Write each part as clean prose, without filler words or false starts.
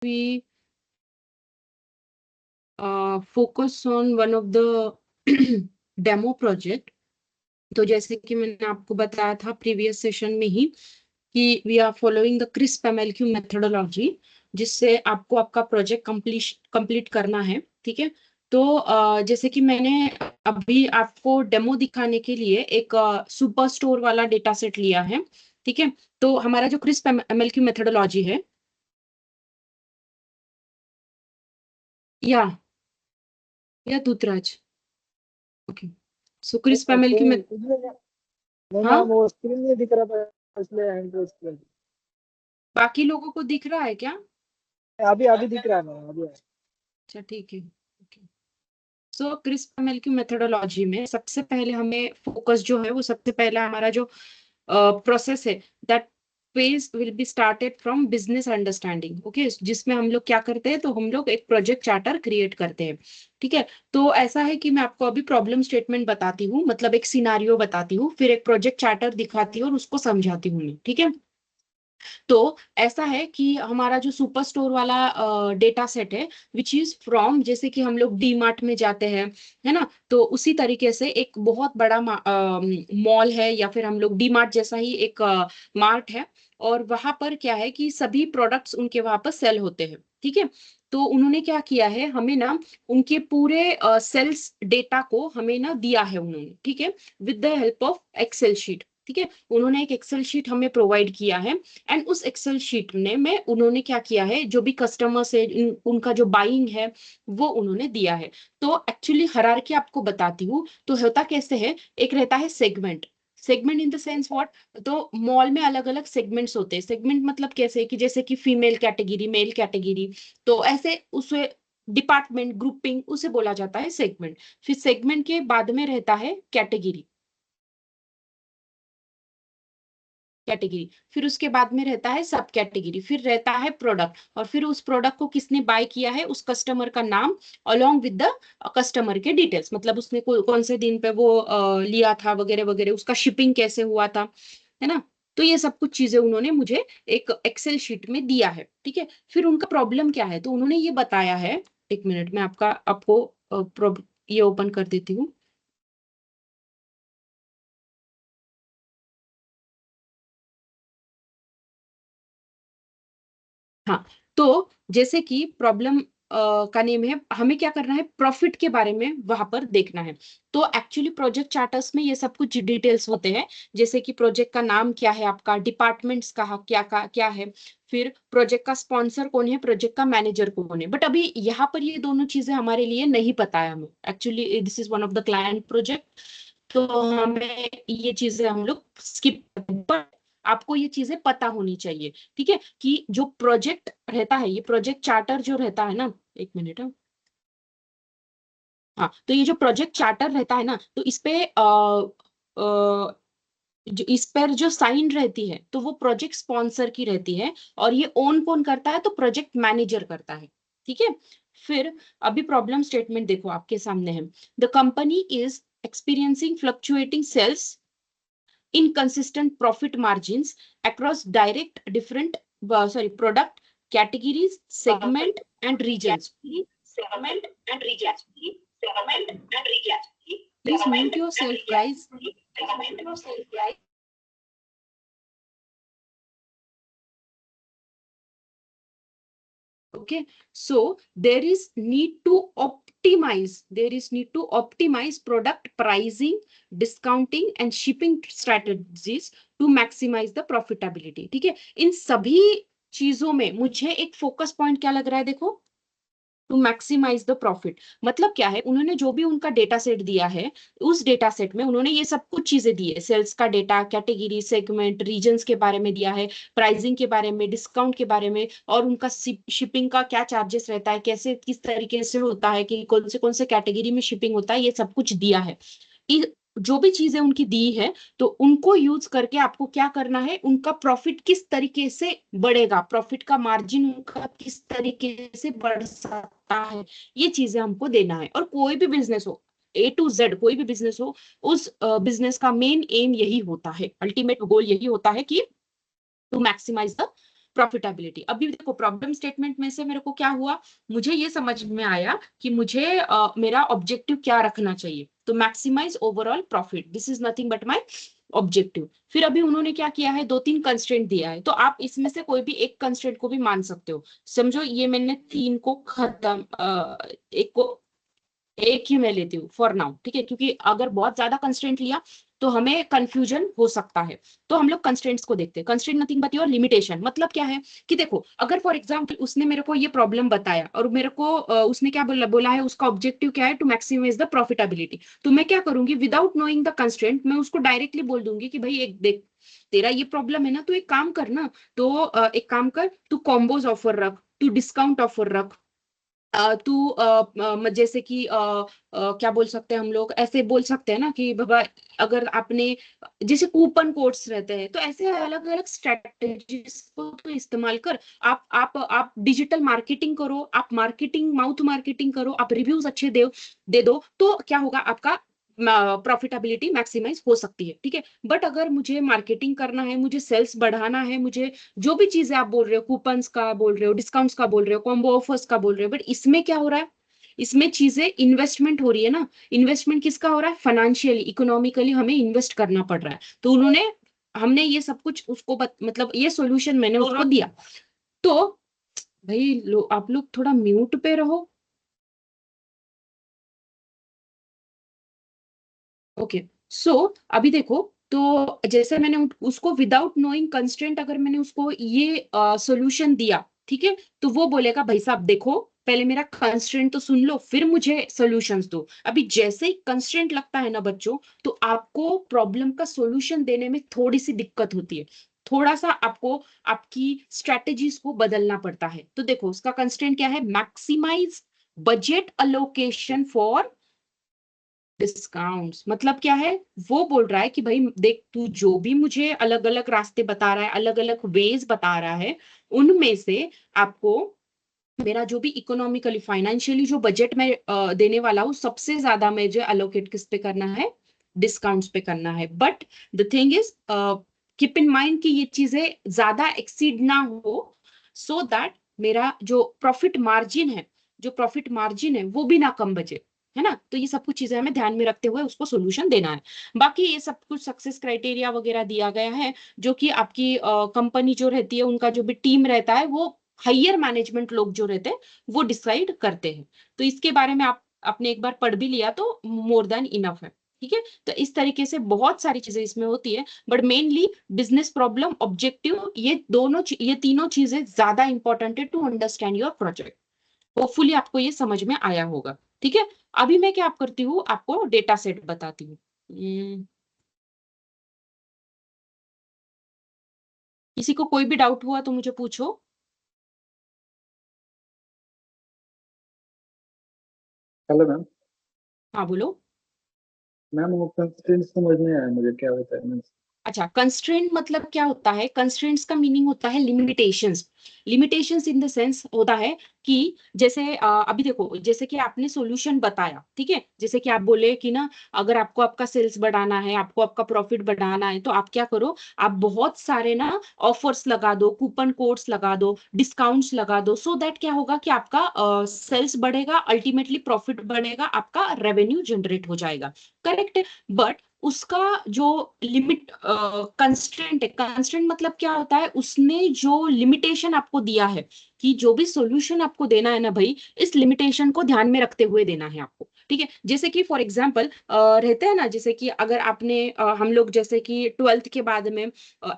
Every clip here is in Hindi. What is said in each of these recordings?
we focus on one of the demo project. तो जैसे कि मैंने आपको बताया था प्रीवियस सेशन में ही कि we are following the crisp MLQ methodology, जिससे आपको आपका प्रोजेक्ट कंप्लीट करना है। ठीक है, तो जैसे कि मैंने अभी आपको डेमो दिखाने के लिए एक सुपर स्टोर वाला डेटा सेट लिया है। ठीक है, तो हमारा जो क्रिस्प एमएलक्यू मेथोडोलॉजी है, या दूतराज, ओके, सो क्रिस्प एमएलक्यू में, हाँ, वो स्क्रीन नहीं दिख रहा था इसलिए हैंड रेज किया। बाकी लोगों को दिख रहा है क्या? अभी अभी दिख रहा है मैम, अभी अच्छा ठीक है, ओके। सो क्रिस्प एमएलक्यू मेथोडोलॉजी में सबसे पहले हमें फोकस जो है वो सबसे पहला हमारा जो प्रोसेस है, that phase will be started from business understanding. Okay, जिसमें हम लोग क्या करते हैं, तो हम लोग एक प्रोजेक्ट चार्टर क्रिएट करते हैं। ठीक है, तो ऐसा है कि मैं आपको अभी प्रॉब्लम स्टेटमेंट बताती हूँ, मतलब एक सिनारियो बताती हूँ, फिर एक प्रोजेक्ट चार्टर दिखाती हूँ और उसको समझाती हूँ मैं। ठीक है, तो ऐसा है कि हमारा जो सुपर स्टोर वाला डेटा सेट है, विच इज फ्रॉम, जैसे कि हम लोग डी मार्ट में जाते हैं, है ना, तो उसी तरीके से एक बहुत बड़ा मॉल है, या फिर हम लोग डी मार्ट जैसा ही एक मार्ट है, और वहां पर क्या है कि सभी प्रोडक्ट्स उनके वहां पर सेल होते हैं। ठीक है, तो उन्होंने क्या किया है, हमें ना उनके पूरे सेल्स डेटा को हमें ना दिया है उन्होंने। ठीक है, with the help of Excel sheet. ठीक है, उन्होंने एक एक्सेल शीट हमें प्रोवाइड किया है, एंड उस एक्सेल शीट में उन्होंने क्या किया है, जो भी कस्टमर्स है उनका जो बाइंग है वो उन्होंने दिया है। तो एक्चुअली हायरार्की आपको बताती हूँ, तो होता कैसे है, एक रहता है segment. Segment in the sense what, तो मॉल में अलग अलग सेगमेंट्स होते हैं। सेगमेंट मतलब कैसे कि जैसे कि फीमेल कैटेगरी, मेल कैटेगरी, तो ऐसे उसे डिपार्टमेंट ग्रुपिंग उसे बोला जाता है सेगमेंट। फिर सेगमेंट के बाद में रहता है कैटेगरी, कैटेगरी, फिर उसके बाद में रहता है सब कैटेगरी, फिर रहता है प्रोडक्ट, और फिर उस प्रोडक्ट को किसने बाय किया है, उस कस्टमर का नाम अलोंग विद द कस्टमर के डिटेल्स, मतलब उसने कौन से दिन पे वो लिया था वगैरह वगैरह, उसका शिपिंग कैसे हुआ था, है ना। तो ये सब कुछ चीजें उन्होंने मुझे एक एक्सेल शीट में दिया है। ठीक है, फिर उनका प्रॉब्लम क्या है, तो उन्होंने ये बताया है, एक मिनट में आपको ये ओपन कर देती हूँ। हाँ, तो जैसे कि प्रॉब्लम का नेम है, हमें क्या करना है, प्रॉफिट के बारे में वहां पर देखना है। तो एक्चुअली प्रोजेक्ट चार्टर्स में ये सब कुछ डिटेल्स होते हैं, जैसे कि प्रोजेक्ट का नाम क्या है, आपका डिपार्टमेंट्स क्या है, फिर प्रोजेक्ट का स्पॉन्सर कौन है, प्रोजेक्ट का मैनेजर कौन है। बट अभी यहाँ पर ये दोनों चीजें हमारे लिए नहीं पता है हमें, actually this is one of the client project, तो हमें ये चीजें हम लोग स्किप, बट आपको ये चीजें पता होनी चाहिए। ठीक है, कि जो प्रोजेक्ट रहता है, ये प्रोजेक्ट चार्टर जो रहता है ना, एक मिनट, हाँ, तो ये जो प्रोजेक्ट चार्टर रहता है ना, तो इस पे जो इस पर जो साइन रहती है, तो वो प्रोजेक्ट स्पॉन्सर की रहती है, और ये ओन कौन करता है, तो प्रोजेक्ट मैनेजर करता है। ठीक है, फिर अभी प्रॉब्लम स्टेटमेंट देखो आपके सामने है, the company is experiencing fluctuating sales, inconsistent profit margins across direct different product categories, segment and regions. Segment and regions. Segment and regions. Please mute yourself, guys. Mute yourself, guys. Okay, so there is need to optimize product pricing, discounting and shipping strategies to maximize the profitability. ठीक है, इन सभी चीजों में मुझे एक फोकस पॉइंट क्या लग रहा है, देखो, टू मैक्सिमाइज द प्रॉफिट। मतलब क्या है, उन्होंने जो भी उनका डेटा सेट दिया है, उस डेटा सेट में उन्होंने ये सब कुछ चीजें दी है, सेल्स का डेटा, कैटेगरी, सेगमेंट, रीजन्स के बारे में दिया है, प्राइसिंग के बारे में, डिस्काउंट के बारे में, और उनका शिपिंग का क्या चार्जेस रहता है, कैसे किस तरीके से होता है, कि कौन से कैटेगरी में शिपिंग होता है, ये सब कुछ दिया है। जो भी चीजें उनकी दी है, तो उनको यूज करके आपको क्या करना है, उनका प्रॉफिट किस तरीके से बढ़ेगा, प्रॉफिट का मार्जिन उनका किस तरीके से बढ़ सकता है, ये चीजें हमको देना है। और कोई भी बिजनेस हो, ए टू जेड कोई भी बिजनेस हो, उस बिजनेस का मेन एम यही होता है, अल्टीमेट गोल यही होता है कि टू मैक्सिमाइज द प्रॉफिटेबिलिटी। अभी देखो प्रॉब्लम स्टेटमेंट में से मेरे को क्या हुआ, मुझे ये समझ में आया कि मुझे मेरा ऑब्जेक्टिव क्या रखना चाहिए, तो maximize overall profit, this is nothing but my objective. फिर अभी उन्होंने क्या किया है, 2-3 कंस्ट्रेंट दिया है, तो आप इसमें से कोई भी एक कंस्ट्रेंट को भी मान सकते हो। समझो ये मैंने 3 को खत्म, एक को, एक ही मैं लेती हूँ फॉर नाउ, ठीक है, क्योंकि अगर बहुत ज्यादा कंस्ट्रेंट लिया तो हमें कंफ्यूजन हो सकता है। तो हम लोग कंस्ट्रेंट्स को देखते हैं। Constraint nothing but your limitation. मतलब क्या है कि देखो, अगर फॉर एग्जांपल उसने मेरे को ये प्रॉब्लम बताया और मेरे को उसने क्या बोला है, उसका ऑब्जेक्टिव क्या है, टू मैक्सिमाइज द प्रॉफिटेबिलिटी। तो मैं क्या करूंगी, विदाउट नोइंग द कंस्ट्रेंट मैं उसको डायरेक्टली बोल दूंगी कि भाई एक देख, तेरा ये प्रॉब्लम है ना, तो एक काम कर ना, तो एक काम कर, तू कॉम्बोज ऑफर रख, तू डिस्काउंट ऑफर रख, तू जैसे कि क्या बोल सकते हैं हम लोग, ऐसे बोल सकते हैं ना कि बाबा, अगर आपने जैसे कूपन कोड्स रहते हैं, तो ऐसे अलग अलग स्ट्रेटजीज को तो इस्तेमाल कर। आप डिजिटल मार्केटिंग करो, आप मार्केटिंग, माउथ मार्केटिंग करो, आप रिव्यूज अच्छे दे दो, तो क्या होगा, आपका प्रॉफिटेबिलिटी मैक्सिमाइज हो सकती है, ठीक है। बट अगर मुझे मार्केटिंग करना है, मुझे सेल्स बढ़ाना है, मुझे जो भी चीजें आप बोल रहे हो, कूपन्स का बोल रहे हो, डिस्काउंट्स का बोल रहे हो, कॉम्बो ऑफर्स का बोल रहे हो, बट इसमें क्या हो रहा है, इसमें चीजें इन्वेस्टमेंट हो रही है ना। इन्वेस्टमेंट किसका हो रहा है, फाइनेंशियली, इकोनॉमिकली हमें इन्वेस्ट करना पड़ रहा है। तो उन्होंने, हमने ये सब कुछ उसको मतलब ये सॉल्यूशन मैंने उसको दिया। तो भाई आप लोग थोड़ा म्यूट पे रहो। ओके, सो अभी देखो, तो जैसे मैंने उसको विदाउट नोइंग कंस्ट्रेंट, अगर मैंने उसको ये सॉल्यूशन दिया, ठीक है, तो वो बोलेगा भाई साहब देखो, पहले मेरा कंस्ट्रेंट तो सुन लो, फिर मुझे सॉल्यूशंस दो। अभी जैसे ही कंस्ट्रेंट लगता है ना बच्चों, तो आपको प्रॉब्लम का सॉल्यूशन देने में थोड़ी सी दिक्कत होती है, थोड़ा सा आपको आपकी स्ट्रेटेजीज को बदलना पड़ता है। तो देखो उसका कंस्ट्रेंट क्या है, maximize budget allocation for discounts. मतलब क्या है, वो बोल रहा है कि भाई देख, तू जो भी मुझे अलग अलग रास्ते बता रहा है, अलग अलग वेज बता रहा है, उनमें से आपको मेरा जो भी इकोनॉमिकली, फाइनेंशियली जो बजट में देने वाला हूँ, सबसे ज्यादा मुझे अलोकेट किस पे करना है, डिस्काउंट्स पे करना है। But the thing is, keep in mind कि ये चीजें ज्यादा एक्सीड ना हो, सो दैट मेरा जो प्रॉफिट मार्जिन है, जो प्रॉफिट मार्जिन है वो भी ना कम बचे, है ना। तो ये सब कुछ चीजें हमें ध्यान में रखते हुए उसको सोल्यूशन देना है। बाकी ये सब कुछ सक्सेस क्राइटेरिया वगैरह दिया गया है, जो कि आपकी कंपनी जो रहती है, उनका जो भी टीम रहता है, वो हायर मैनेजमेंट लोग जो रहते हैं वो डिसाइड करते हैं। तो इसके बारे में आप आपने एक बार पढ़ भी लिया तो मोर देन इनफ है, ठीक है। तो इस तरीके से बहुत सारी चीजें इसमें होती है, but mainly business problem, objective, ये तीनों चीजें ज्यादा इंपॉर्टेंट है to understand your project. Hopefully आपको ये समझ में आया होगा, ठीक है। अभी मैं क्या करती हूँ, आपको डेटा सेट बताती हूँ। किसी को कोई भी डाउट हुआ तो मुझे पूछो। Hello ma'am. हाँ बोलो। मैम वो कंस्ट्रेंट समझ नहीं आया मुझे, क्या होता है मैम? अच्छा, कंस्ट्रेंट मतलब क्या होता है, कंस्ट्रेंट्स का मीनिंग होता है limitations. Limitations in the sense होता है कि जैसे अभी देखो, जैसे कि आपने सॉल्यूशन बताया, ठीक है, जैसे कि आप बोले कि ना, अगर आपको आपका सेल्स बढ़ाना है, आपको आपका प्रॉफिट बढ़ाना है, तो आप क्या करो, आप बहुत सारे ना ऑफर्स लगा दो, कूपन कोड्स लगा दो, डिस्काउंट्स लगा दो, सो दैट क्या होगा कि आपका सेल्स बढ़ेगा, अल्टीमेटली प्रॉफिट बढ़ेगा, आपका रेवेन्यू जनरेट हो जाएगा। करेक्ट है। बट उसका जो लिमिट कंस्ट्रेंट है, कंस्ट्रेंट मतलब क्या होता है, उसने जो लिमिटेशन आपको दिया है कि जो भी सॉल्यूशन आपको देना है ना भाई, इस लिमिटेशन को ध्यान में रखते हुए देना है आपको, ठीक है। जैसे कि फॉर एग्जांपल रहते हैं ना, जैसे कि अगर आपने हम लोग जैसे कि 12th के बाद में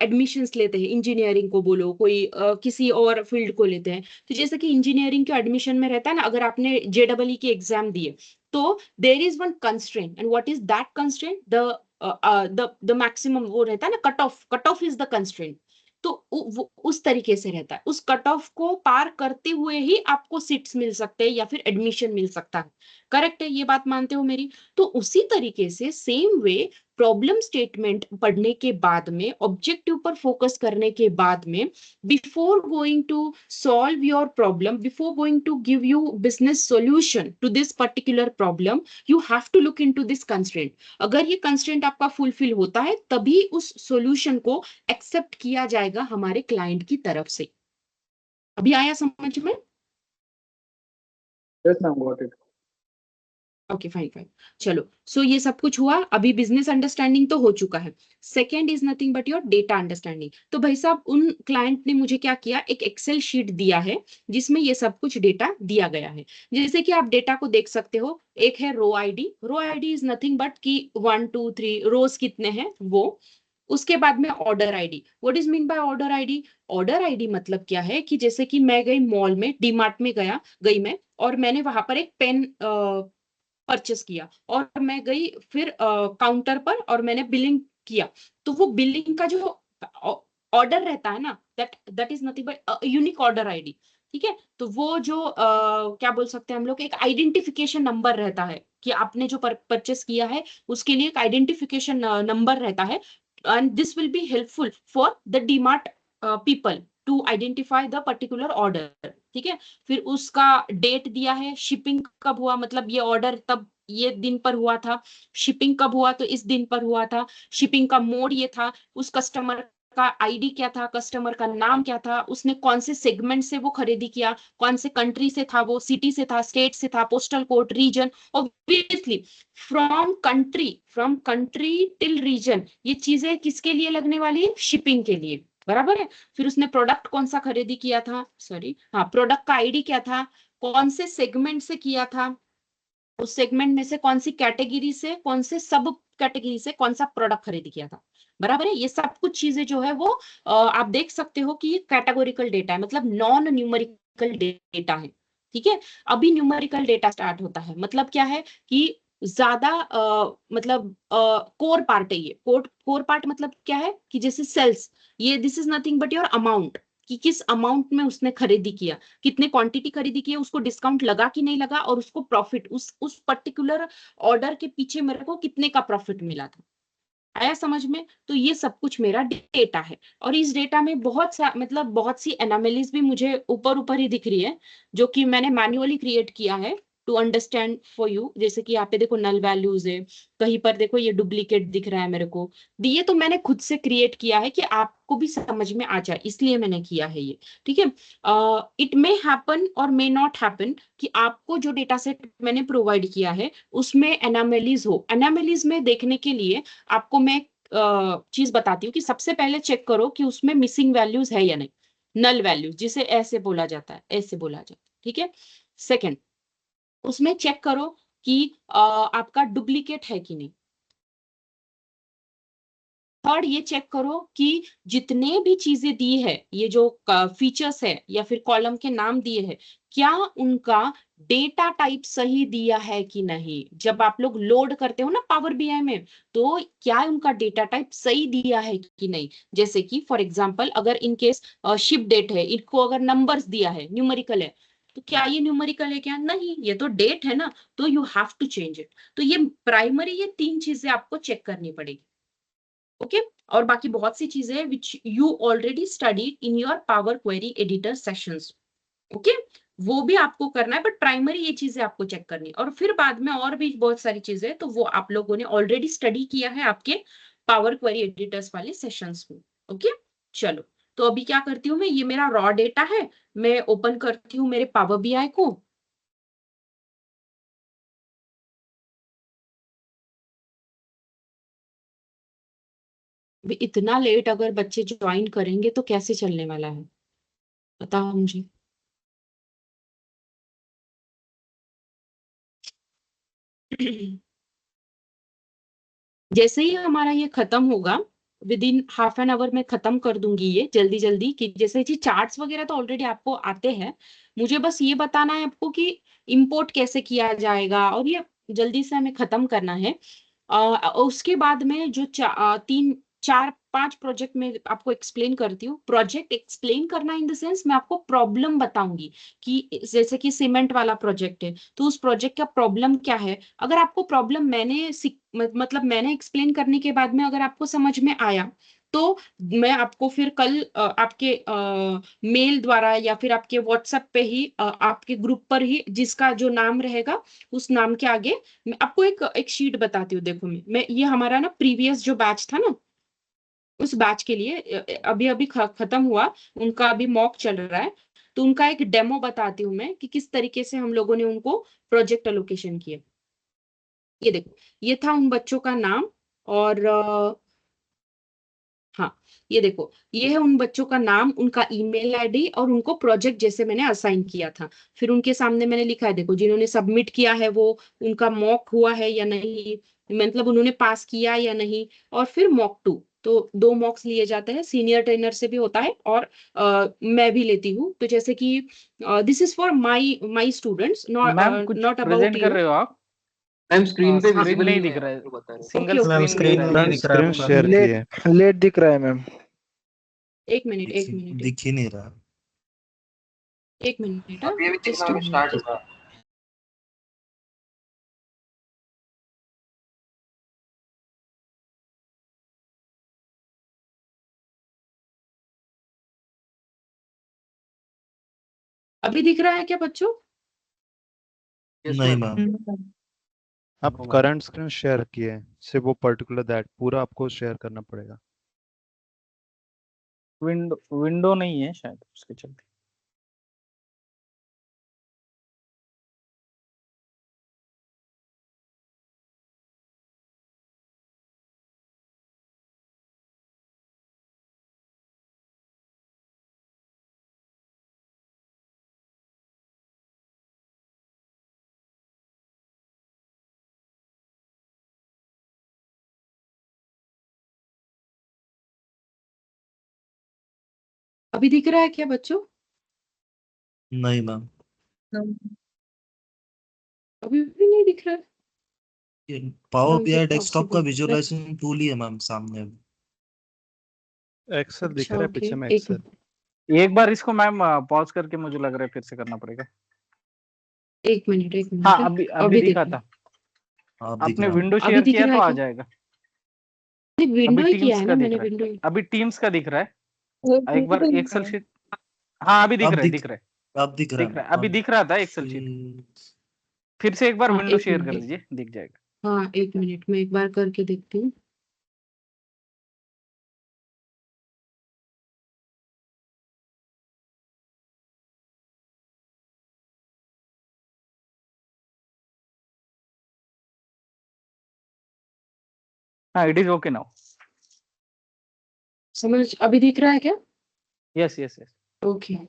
एडमिशंस लेते हैं, इंजीनियरिंग को बोलो, कोई किसी और फील्ड को लेते हैं, तो जैसे कि इंजीनियरिंग के एडमिशन में रहता है ना, अगर आपने जेडबलई की एग्जाम दिए, तो there is one constraint, and what is that constraint, the maximum वो रहता है ना, cut off is the constraint. तो वो उस तरीके से रहता है, उस कट ऑफ को पार करते हुए ही आपको सीट्स मिल सकते हैं या फिर एडमिशन मिल सकता है। करेक्ट है, ये बात मानते हो मेरी? तो उसी तरीके से सेम वे, प्रॉब्लम स्टेटमेंट पढ़ने के बाद में, ऑब्जेक्टिव पर फोकस करने के बाद में, before going to solve your problem, before going to give you business solution to this particular problem, you have to look into this constraint। अगर ये कंस्ट्रेंट आपका फुलफिल होता है, तभी उस सॉल्यूशन को एक्सेप्ट किया जाएगा हमारे क्लाइंट की तरफ से। अभी आया समझ में? Yes ma'am, got it. Okay fine fine. चलो, सो ये सब कुछ हुआ। अभी बिजनेस अंडरस्टैंडिंग तो हो चुका है। Second is nothing but your data understanding. तो भाई साहब, उन क्लाइंट ने मुझे क्या किया, एक एक्सेल शीट दिया है जिसमें ये सब कुछ डेटा दिया गया है। जैसे कि आप डेटा को देख सकते हो, एक है row ID. Row ID is nothing but कि 1 2 3 रोज कितने हैं वो। उसके बाद में order ID. What is mean by order ID? Order ID मतलब क्या है कि जैसे कि मैं गई मॉल में, डीमार्ट में गई मैं, और मैंने वहां पर एक पेन परचेस किया, और मैं गई फिर काउंटर पर और मैंने बिलिंग किया। तो वो बिलिंग का जो ऑर्डर रहता है ना, that that is nothing but unique order ID. ठीक है, तो वो जो क्या बोल सकते हैं हम लोग, एक आइडेंटिफिकेशन नंबर रहता है कि आपने जो परचेस किया है उसके लिए एक आइडेंटिफिकेशन नंबर रहता है। And this will be helpful for the DMart people to identify the particular order. ठीक है, फिर उसका डेट दिया है, शिपिंग कब हुआ, मतलब ये ऑर्डर तब ये दिन पर हुआ था, शिपिंग कब हुआ तो इस दिन पर हुआ था, शिपिंग का मोड ये था, उस कस्टमर का आईडी क्या था, कस्टमर का नाम क्या था, उसने कौन से सेगमेंट से वो खरीदी किया, कौन से कंट्री से था, वो सिटी से था, स्टेट से था, postal code, region. Obviously from country till region, ये चीजें किसके लिए लगने वाली है, शिपिंग के लिए, बराबर है। फिर उसने प्रोडक्ट कौन सा खरीदी किया था, सॉरी हाँ, प्रोडक्ट का आईडी क्या था, कौन से सेगमेंट से किया था, उस सेगमेंट में से कौन सी कैटेगरी से, कौन से सब कैटेगरी से कौन सा प्रोडक्ट खरीद किया था, बराबर है। ये सब कुछ चीजें जो है वो आप देख सकते हो कि ये कैटेगोरिकल डेटा है, मतलब नॉन न्यूमेरिकल डेटा है। ठीक है, अभी न्यूमेरिकल डेटा स्टार्ट होता है, मतलब क्या है कि ज्यादा मतलब कोर पार्ट है ये। कोर पार्ट मतलब क्या है कि जैसे सेल्स, ये this is nothing but your amount, कि किस अमाउंट में उसने खरीदी किया, कितने क्वांटिटी खरीदी की है, उसको डिस्काउंट लगा कि नहीं लगा, और उसको प्रॉफिट उस पर्टिकुलर ऑर्डर के पीछे मेरे को कितने का प्रॉफिट मिला था। आया समझ में? तो ये सब कुछ मेरा डेटा है, और इस डेटा में बहुत सा मतलब बहुत सी एनालिसिस भी मुझे ऊपर ऊपर ही दिख रही है, जो कि मैंने मैन्युअली क्रिएट किया है टू अंडरस्टैंड फॉर यू। जैसे कि यहाँ पे देखो नल वैल्यूज है, कहीं पर देखो ये डुप्लीकेट दिख रहा है मेरे को। ये तो मैंने खुद से क्रिएट किया है कि आपको भी समझ में आ जाए, इसलिए मैंने किया है ये। ठीक है, इट मे हैपन और मे नॉट हैपन कि आपको जो डेटा सेट मैंने प्रोवाइड किया है उसमें एनामेलीज हो। एनामेलीज में देखने के लिए आपको मैं चीज बताती हूँ कि सबसे पहले चेक करो कि उसमें मिसिंग वैल्यूज है या नहीं, नल वैल्यूज जिसे ऐसे बोला जाता है, ऐसे बोला जाता है। ठीक है, सेकंड, उसमें चेक करो कि आपका डुप्लीकेट है कि नहीं। थर्ड, ये चेक करो कि जितने भी चीजें दी है, ये जो फीचर्स है या फिर कॉलम के नाम दिए हैं, क्या उनका डेटा टाइप सही दिया है कि नहीं। जब आप लोग लोड करते हो ना पावर बीआई में, तो क्या उनका डेटा टाइप सही दिया है कि नहीं। जैसे कि फॉर एग्जांपल, अगर इन केस शिप डेट है, इनको अगर नंबर्स दिया है, न्यूमेरिकल है, तो क्या ये न्यूमेरिकल है क्या, नहीं, ये तो डेट है ना, तो you have to change it. तो ये प्राइमरी, ये तीन चीजें आपको चेक करनी पड़ेगी। ओके, और बाकी बहुत सी चीजें हैं which you already studied in your power query editor sessions. Okay, वो भी आपको करना है, बट प्राइमरी ये चीजें आपको चेक करनी है, और फिर बाद में और भी बहुत सारी चीजें तो वो आप लोगों ने ऑलरेडी स्टडी किया है आपके पावर क्वेरी एडिटर्स वाले सेशंस में। ओके, चलो, तो अभी क्या करती हूँ मैं, ये मेरा रॉ डेटा है, मैं ओपन करती हूँ मेरे पावर बीआई को। इतना लेट अगर बच्चे ज्वाइन करेंगे तो कैसे चलने वाला है, बताओ मुझे। जैसे ही हमारा ये खत्म होगा, with in half an hour में खत्म कर दूंगी ये जल्दी जल्दी, कि जैसे जी चार्ट्स वगैरह तो ऑलरेडी आपको आते हैं, मुझे बस ये बताना है आपको कि इंपोर्ट कैसे किया जाएगा, और ये जल्दी से हमें खत्म करना है। उसके बाद में जो 3 4 5 प्रोजेक्ट में आपको एक्सप्लेन करती हूँ। प्रोजेक्ट एक्सप्लेन करना इन द सेंस, मैं आपको प्रॉब्लम बताऊंगी कि जैसे कि सीमेंट वाला प्रोजेक्ट है, तो उस प्रोजेक्ट का प्रॉब्लम क्या है। अगर आपको प्रॉब्लम मतलब मैंने एक्सप्लेन करने के बाद में अगर आपको समझ में आया, तो मैं आपको फिर कल आपके मेल द्वारा या फिर आपके व्हाट्सएप पे ही आपके ग्रुप पर ही, जिसका जो नाम रहेगा उस नाम के आगे मैं आपको एक शीट बताती हूँ। देखो, मैं ये हमारा ना प्रीवियस जो बैच था ना, उस बैच के लिए अभी अभी खत्म हुआ, उनका अभी मॉक चल रहा है। तो उनका एक डेमो बताती हूँ मैं कि किस तरीके से हम लोगों ने उनको प्रोजेक्ट एलोकेशन किया। ये देखो, ये था उन बच्चों का नाम, और हाँ, ये देखो, ये है उन बच्चों का नाम, उनका ईमेल आईडी और उनको प्रोजेक्ट जैसे मैंने असाइन किया था। फिर उनके सामने मैंने लिखा है, देखो जिन्होंने सबमिट किया है वो, उनका मॉक हुआ है या नहीं, मतलब उन्होंने पास किया या नहीं। और फिर मॉक 2, तो 2 मॉक्स लिए जाते हैं, सीनियर ट्रेनर से भी होता है और मैं भी लेती हूँ। तो जैसे कि this is for my students, ma'am कुछ नॉट अबाउट प्रेजेंट कर यू। रहे हो आप? मैम स्क्रीन पे हाँ, विजिबल नहीं दिख रहा है, सिंगल ओके मैम स्क्रीन दिख स्क्रीन रहा है। नहीं दिख रहा है स्क्रीन आपका। शेयर की है, लेट दिख रहा है मैम। एक मिनट, एक मिनट, दिख ही नहीं रहा। एक मिनट, अभी अभी जस्ट दिखना स्टार्ट हुआ। अभी दिख रहा है क्या बच्चों? नहीं मैम, आप करंट स्क्रीन शेयर किए हैं, सिर्फ वो पर्टिकुलर दैट पूरा आपको शेयर करना पड़ेगा। विंडो नहीं है शायद उसके चलते। अभी दिख रहा है क्या बच्चों? नहीं मैम, अभी भी नहीं दिख रहा है। Power How is BI it desktop का possible? विजुअलाइजेशन टूल ही है मैम सामने। एक्सेल दिख अच्छा, रहा है ओके, पीछे में, एक एक्सेल। एक बार इसको मैम पॉज करके मुझे लग रहा है फिर से करना पड़ेगा। मिनट, एक हाँ मिनट, अभी अभी दिखा दिख रहा था। आप दिख आपने रहा है। विंडो अभी शेयर दिख किया रहा तो है आ क्या? जाएगा। विंडो अभी ही किया टीम्स है का ना दिख मैंने, रहा है, विंडो। अभी टीम्स का दिख रहा है। एक बार एक्सेल शीट। हाँ अभी दिख अब रहा है, दिख रहा है, अब दिख रहा दिख रहा है। अभी दिख रहा था एक्सेल शीट। फिर से एक बार हाँ, विंडो एक शेयर कर मिनट, दीजिए, दिख जाएगा। हाँ, एक मिनट, मैं एक बार करके देखती हूँ। हाँ इट इज ओके नाउ। समझ, अभी दिख रहा है क्या? Yes yes yes. ओके, हाँ।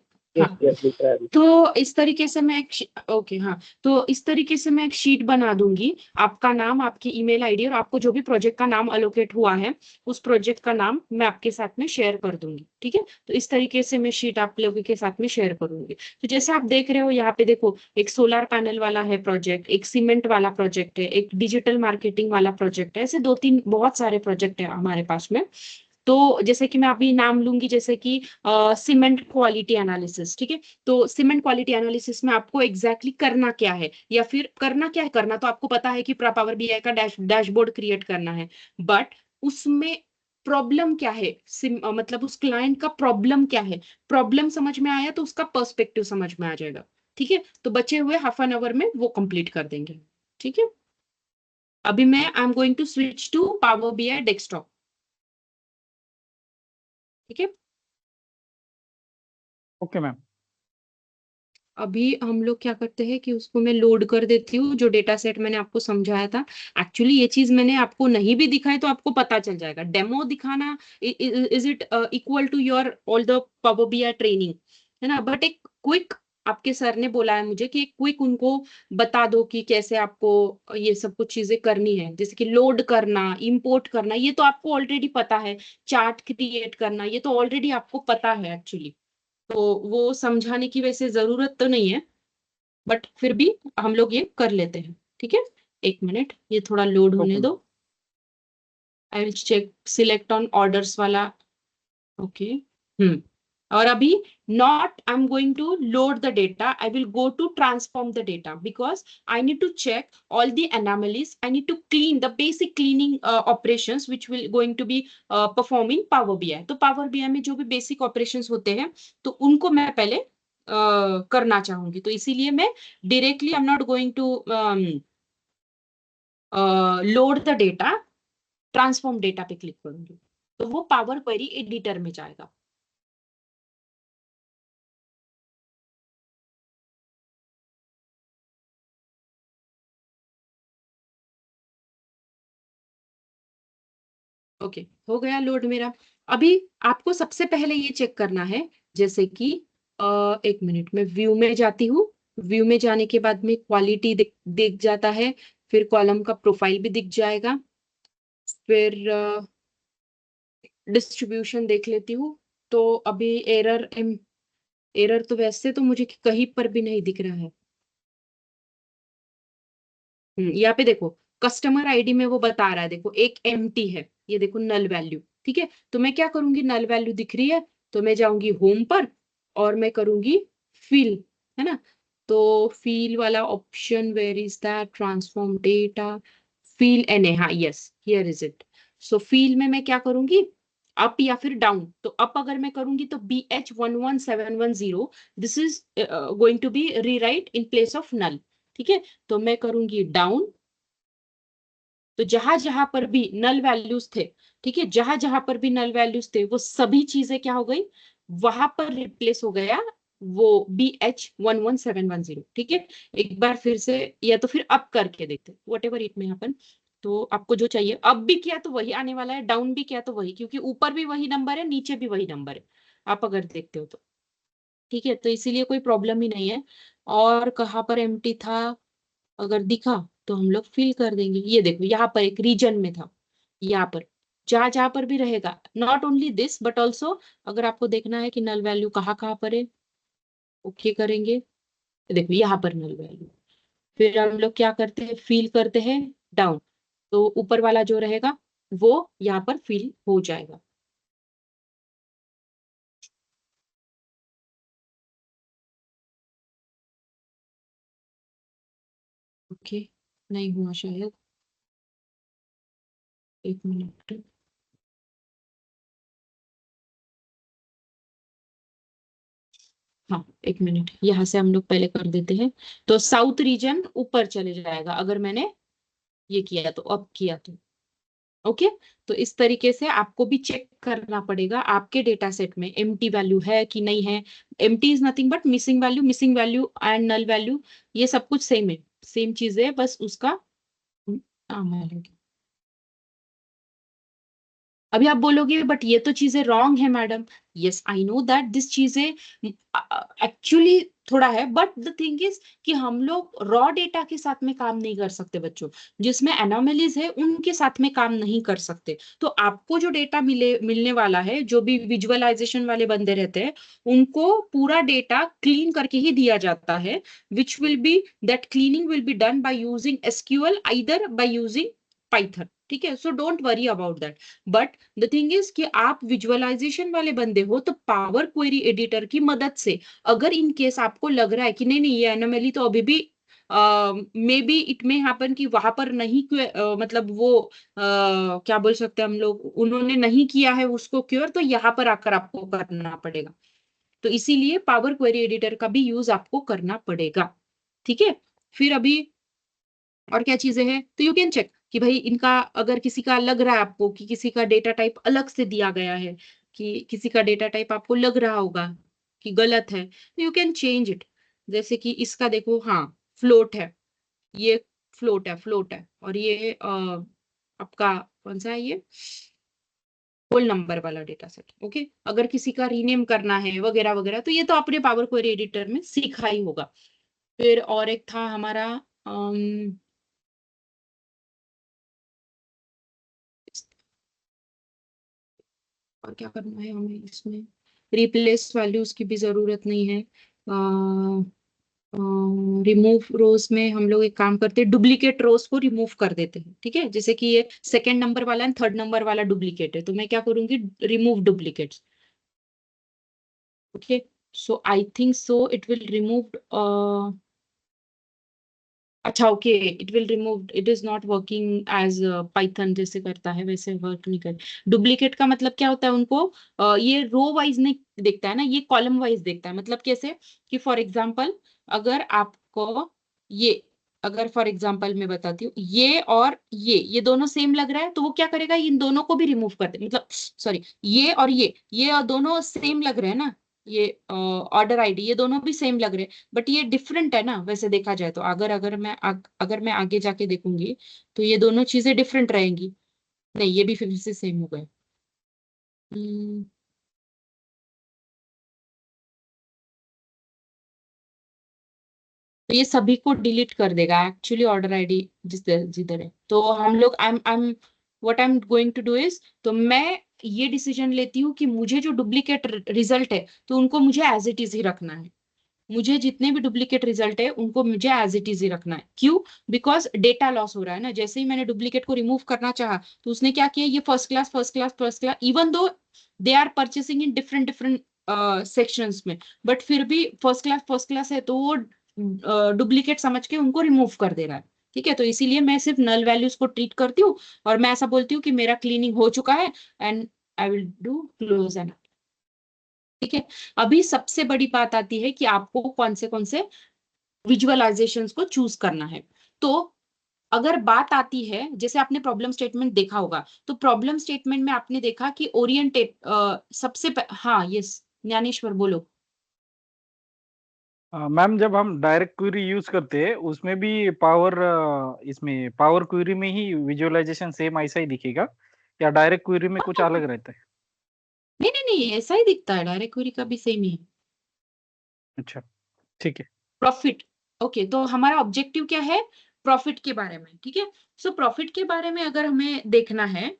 तो इस तरीके से मैं ओके, हाँ, तो इस तरीके से मैं एक शीट बना दूंगी। आपका नाम, आपकी ईमेल आईडी और आपको जो भी प्रोजेक्ट का नाम अलोकेट हुआ है, उस प्रोजेक्ट का नाम मैं आपके साथ में शेयर कर दूंगी, ठीक है? तो इस तरीके से मैं शीट आप लोगों के साथ में शेयर करूंगी। तो जैसे आप देख रहे हो यहाँ पे, देखो, एक सोलर पैनल वाला है प्रोजेक्ट, एक सीमेंट वाला प्रोजेक्ट है, एक डिजिटल मार्केटिंग वाला प्रोजेक्ट है, ऐसे 2-3 बहुत सारे प्रोजेक्ट है हमारे पास में। तो जैसे कि मैं अभी नाम लूंगी, जैसे कि सीमेंट क्वालिटी एनालिसिस, ठीक है? तो सीमेंट क्वालिटी एनालिसिस में आपको एग्जैक्टली करना क्या है, या फिर करना क्या है, करना तो आपको पता है कि पावर बीआई का डैशबोर्ड क्रिएट करना है, बट उसमें प्रॉब्लम क्या है, मतलब उस क्लाइंट का प्रॉब्लम क्या है, प्रॉब्लम समझ में आया तो उसका पर्सपेक्टिव समझ में आ जाएगा, ठीक है? तो बचे हुए हाफ एन आवर में वो कंप्लीट कर देंगे, ठीक है? अभी मैं I am going to switch to Power BI desktop, ठीक है? Okay ma'am. अभी हम लोग क्या करते हैं कि उसको मैं लोड कर देती हूँ, जो डेटा सेट मैंने आपको समझाया था। एक्चुअली ये चीज मैंने आपको नहीं भी दिखाई तो आपको पता चल जाएगा। डेमो दिखाना, is it equal to your all the Power BI training, है ना? बट एक क्विक, आपके सर ने बोला है मुझे कि एक क्विक उनको बता दो कि कैसे आपको ये सब कुछ चीजें करनी है, जैसे कि लोड करना, इंपोर्ट करना, ये तो आपको ऑलरेडी पता है। चार्ट क्रिएट करना, ये तो ऑलरेडी आपको पता है एक्चुअली। तो वो समझाने की वैसे जरूरत तो नहीं है, बट फिर भी हम लोग ये कर लेते हैं, ठीक है? एक मिनट, ये थोड़ा लोड होने ओके दो। I will check select on orders वाला, ओके। और अभी not I am going to load the data, I will go to transform the data, because I need to check all the anomalies. I need to clean the basic cleaning operations which will going to be perform in Power BI. तो Power BI में जो भी बेसिक ऑपरेशंस होते हैं, तो उनको मैं पहले करना चाहूंगी। तो इसीलिए मैं directly I am not going to load the data, transform data पे क्लिक करूंगी, तो वो पावर क्वेरी एडिटर में जाएगा। ओके, हो गया लोड मेरा। अभी आपको सबसे पहले ये चेक करना है, जैसे कि एक मिनट में व्यू में जाती हूँ। व्यू में जाने के बाद में क्वालिटी दिख जाता है, फिर कॉलम का प्रोफाइल भी दिख जाएगा, फिर डिस्ट्रीब्यूशन देख लेती हूँ। तो अभी एरर तो वैसे तो मुझे कहीं पर भी नहीं दिख रहा है। यहाँ पे देखो कस्टमर आईडी में वो बता रहा है, देखो एक एम्प्टी है, ये देखो नल वैल्यू। ठीक है, तो मैं क्या करूंगी, नल वैल्यू दिख रही है तो मैं जाऊंगी होम पर और मैं करूंगी फिल, है ना। तो फिल वाला option, where is that, transform data, fill in, हाँ yes here is it. So fill में मैं क्या करूंगी, अप या फिर डाउन। तो अप अगर मैं करूंगी तो BH11710, this is going to be rewrite in place of null. ठीक है, तो मैं करूंगी डाउन। तो जहां जहां पर भी नल वैल्यूज थे, ठीक है, जहां जहां पर भी नल वैल्यूज थे वो सभी चीजें क्या हो गई, वहां पर रिप्लेस हो गया वो BH11710। ठीक है, एक बार फिर से या तो फिर अप करके देखते, वट एवर इट में हैपन। तो आपको जो चाहिए, अप भी किया तो वही आने वाला है, डाउन भी किया तो वही, क्योंकि ऊपर भी वही नंबर है नीचे भी वही नंबर है, आप अगर देखते हो तो। ठीक है, तो इसीलिए कोई प्रॉब्लम ही नहीं है। और कहाँ पर एम्प्टी था, अगर दिखा तो हम लोग फिल कर देंगे। ये देखो यहाँ पर एक रीजन में था, यहाँ पर जहां जहां पर भी रहेगा, not only this but also, अगर आपको देखना है कि नल वैल्यू कहाँ कहाँ पर है, ओके करेंगे। देखो यहाँ पर नल वैल्यू, फिर हम लोग क्या करते हैं, फिल करते हैं डाउन, तो ऊपर वाला जो रहेगा वो यहाँ पर फिल हो जाएगा। ओके, नहीं हुआ शायद, एक मिनट। हाँ एक मिनट, यहाँ से हम लोग पहले कर देते हैं। तो साउथ रीजन ऊपर चले जाएगा अगर मैंने ये किया तो, अब किया तो। ओके, तो इस तरीके से आपको भी चेक करना पड़ेगा आपके डेटा सेट में एम्प्टी वैल्यू है कि नहीं है। Empty is nothing but missing value and null value, ये सब कुछ सेम है, सेम चीज है, बस उसका नाम है। अभी आप बोलोगे बट ये तो चीजें रॉन्ग है madam. Yes I know that this चीजें एक्चुअली थोड़ा है, बट द थिंग इज कि हम लोग रॉ डेटा के साथ में काम नहीं कर सकते बच्चों, जिसमें एनोमलीज है उनके साथ में काम नहीं कर सकते। तो आपको जो डेटा मिलने वाला है, जो भी विजुअलाइजेशन वाले बंदे रहते हैं उनको पूरा डेटा क्लीन करके ही दिया जाता है, which will be that cleaning will be done by using SQL, either by using Python. ठीक है, so don't worry about that. But the thing is कि आप विजुअलाइजेशन वाले बंदे हो तो पावर क्वेरी एडिटर की मदद से, अगर इन केस आपको लग रहा है कि नहीं नहीं ये एनोमली तो अभी भी may be it may happen कि वहां पर नहीं मतलब वो क्या बोल सकते हैं हम लोग, उन्होंने नहीं किया है उसको क्योर, तो यहाँ पर आकर आपको करना पड़ेगा। तो इसीलिए पावर क्वेरी एडिटर का भी यूज आपको करना पड़ेगा। ठीक है, फिर अभी और क्या चीजें हैं, तो यू कैन चेक कि भाई इनका, अगर किसी का लग रहा है आपको कि किसी का डेटा टाइप अलग से दिया गया है, कि किसी का डेटा टाइप आपको लग रहा होगा कि गलत है, तो यू कैन चेंज इट। जैसे कि इसका देखो, हाँ फ्लोट है, ये फ्लोट है, और ये आपका कौन सा है, ये होल नंबर वाला डेटा सेट। ओके, अगर किसी का रीनेम करना है वगैरह वगैरह, तो ये तो आपने पावर क्वेरी एडिटर में सीखा ही होगा। फिर और एक था हमारा और क्या करना है हमें इसमें, रिप्लेस वैल्यूज की भी जरूरत नहीं है। रिमूव रोज में हम लोग एक काम करते हैं, डुप्लीकेट रोज को रिमूव कर देते हैं। ठीक है, जैसे कि ये सेकंड नंबर वाला एंड थर्ड नंबर वाला डुप्लीकेट है, तो मैं क्या करूंगी, remove duplicates. Okay, so I think so it will remove, अच्छा okay, it will remove, it is not working as Python जैसे करता है वैसे वर्क नहीं कर। डुप्लीकेट का मतलब क्या होता है, उनको ये रो वाइज नहीं देखता है ना, ये कॉलम वाइज देखता है। मतलब कैसे कि फॉर एग्जांपल, अगर आपको ये, अगर फॉर एग्जांपल मैं बताती हूँ, ये और ये दोनों सेम लग रहा है, तो वो क्या करेगा, इन दोनों को भी रिमूव कर दे, मतलब सॉरी, ये और ये और दोनों सेम लग रहे हैं ना, ये ऑर्डर आईडी ये दोनों भी सेम लग रहे हैं, बट ये डिफरेंट है ना वैसे देखा जाए तो। अगर मैं आगे जाके देखूंगी तो ये दोनों चीजें डिफरेंट रहेंगी। नहीं, ये भी फिर से सेम हो गए। हम्म, तो ये सभी को डिलीट कर देगा एक्चुअली ऑर्डर आईडी जिधर जिधर है। तो हम लोग I am what I am going to do is, तो मैं ये डिसीजन लेती हूँ कि मुझे जो डुप्लीकेट रिजल्ट है तो उनको मुझे एज इट इज ही रखना है। मुझे जितने भी डुप्लीकेट रिजल्ट है उनको मुझे एज इट इज ही रखना है। क्यों? बिकॉज डेटा लॉस हो रहा है ना। जैसे ही मैंने डुप्लीकेट को रिमूव करना चाहा तो उसने क्या किया, ये first class first class first class, even though they are purchasing in different different sections में, बट फिर भी फर्स्ट क्लास है तो वो डुप्लीकेट समझ के उनको रिमूव कर दे रहा है। ठीक है, तो इसीलिए मैं सिर्फ नल वैल्यूज को ट्रीट करती हूँ और मैं ऐसा बोलती हूँ कि मेरा क्लीनिंग हो चुका है and I will do close and. ठीक है, अभी सबसे बड़ी बात आती है कि आपको कौन से विजुअलाइजेशंस को चूज करना है। तो अगर बात आती है, जैसे आपने प्रॉब्लम स्टेटमेंट देखा होगा, तो प्रॉब्लम स्टेटमेंट में आपने देखा कि ओरिएंटेड हाँ यस ज्ञानेश्वर बोलो। मैम जब हम डायरेक्ट क्वेरी यूज करते हैं उसमें भी पावर, इसमें पावर क्वेरी में ही विजुअलाइजेशन सेम ऐसा ही दिखेगा या डायरेक्ट क्वेरी में कुछ अलग रहता है? नहीं नहीं नहीं, ऐसा ही दिखता है, डायरेक्ट क्वेरी का भी सेम ही है। अच्छा, ठीक है। प्रॉफिट, ओके, तो हमारा ऑब्जेक्टिव क्या है? प्रॉफिट के बारे में। ठीक है, सो प्रॉफिट के बारे में अगर हमें देखना है,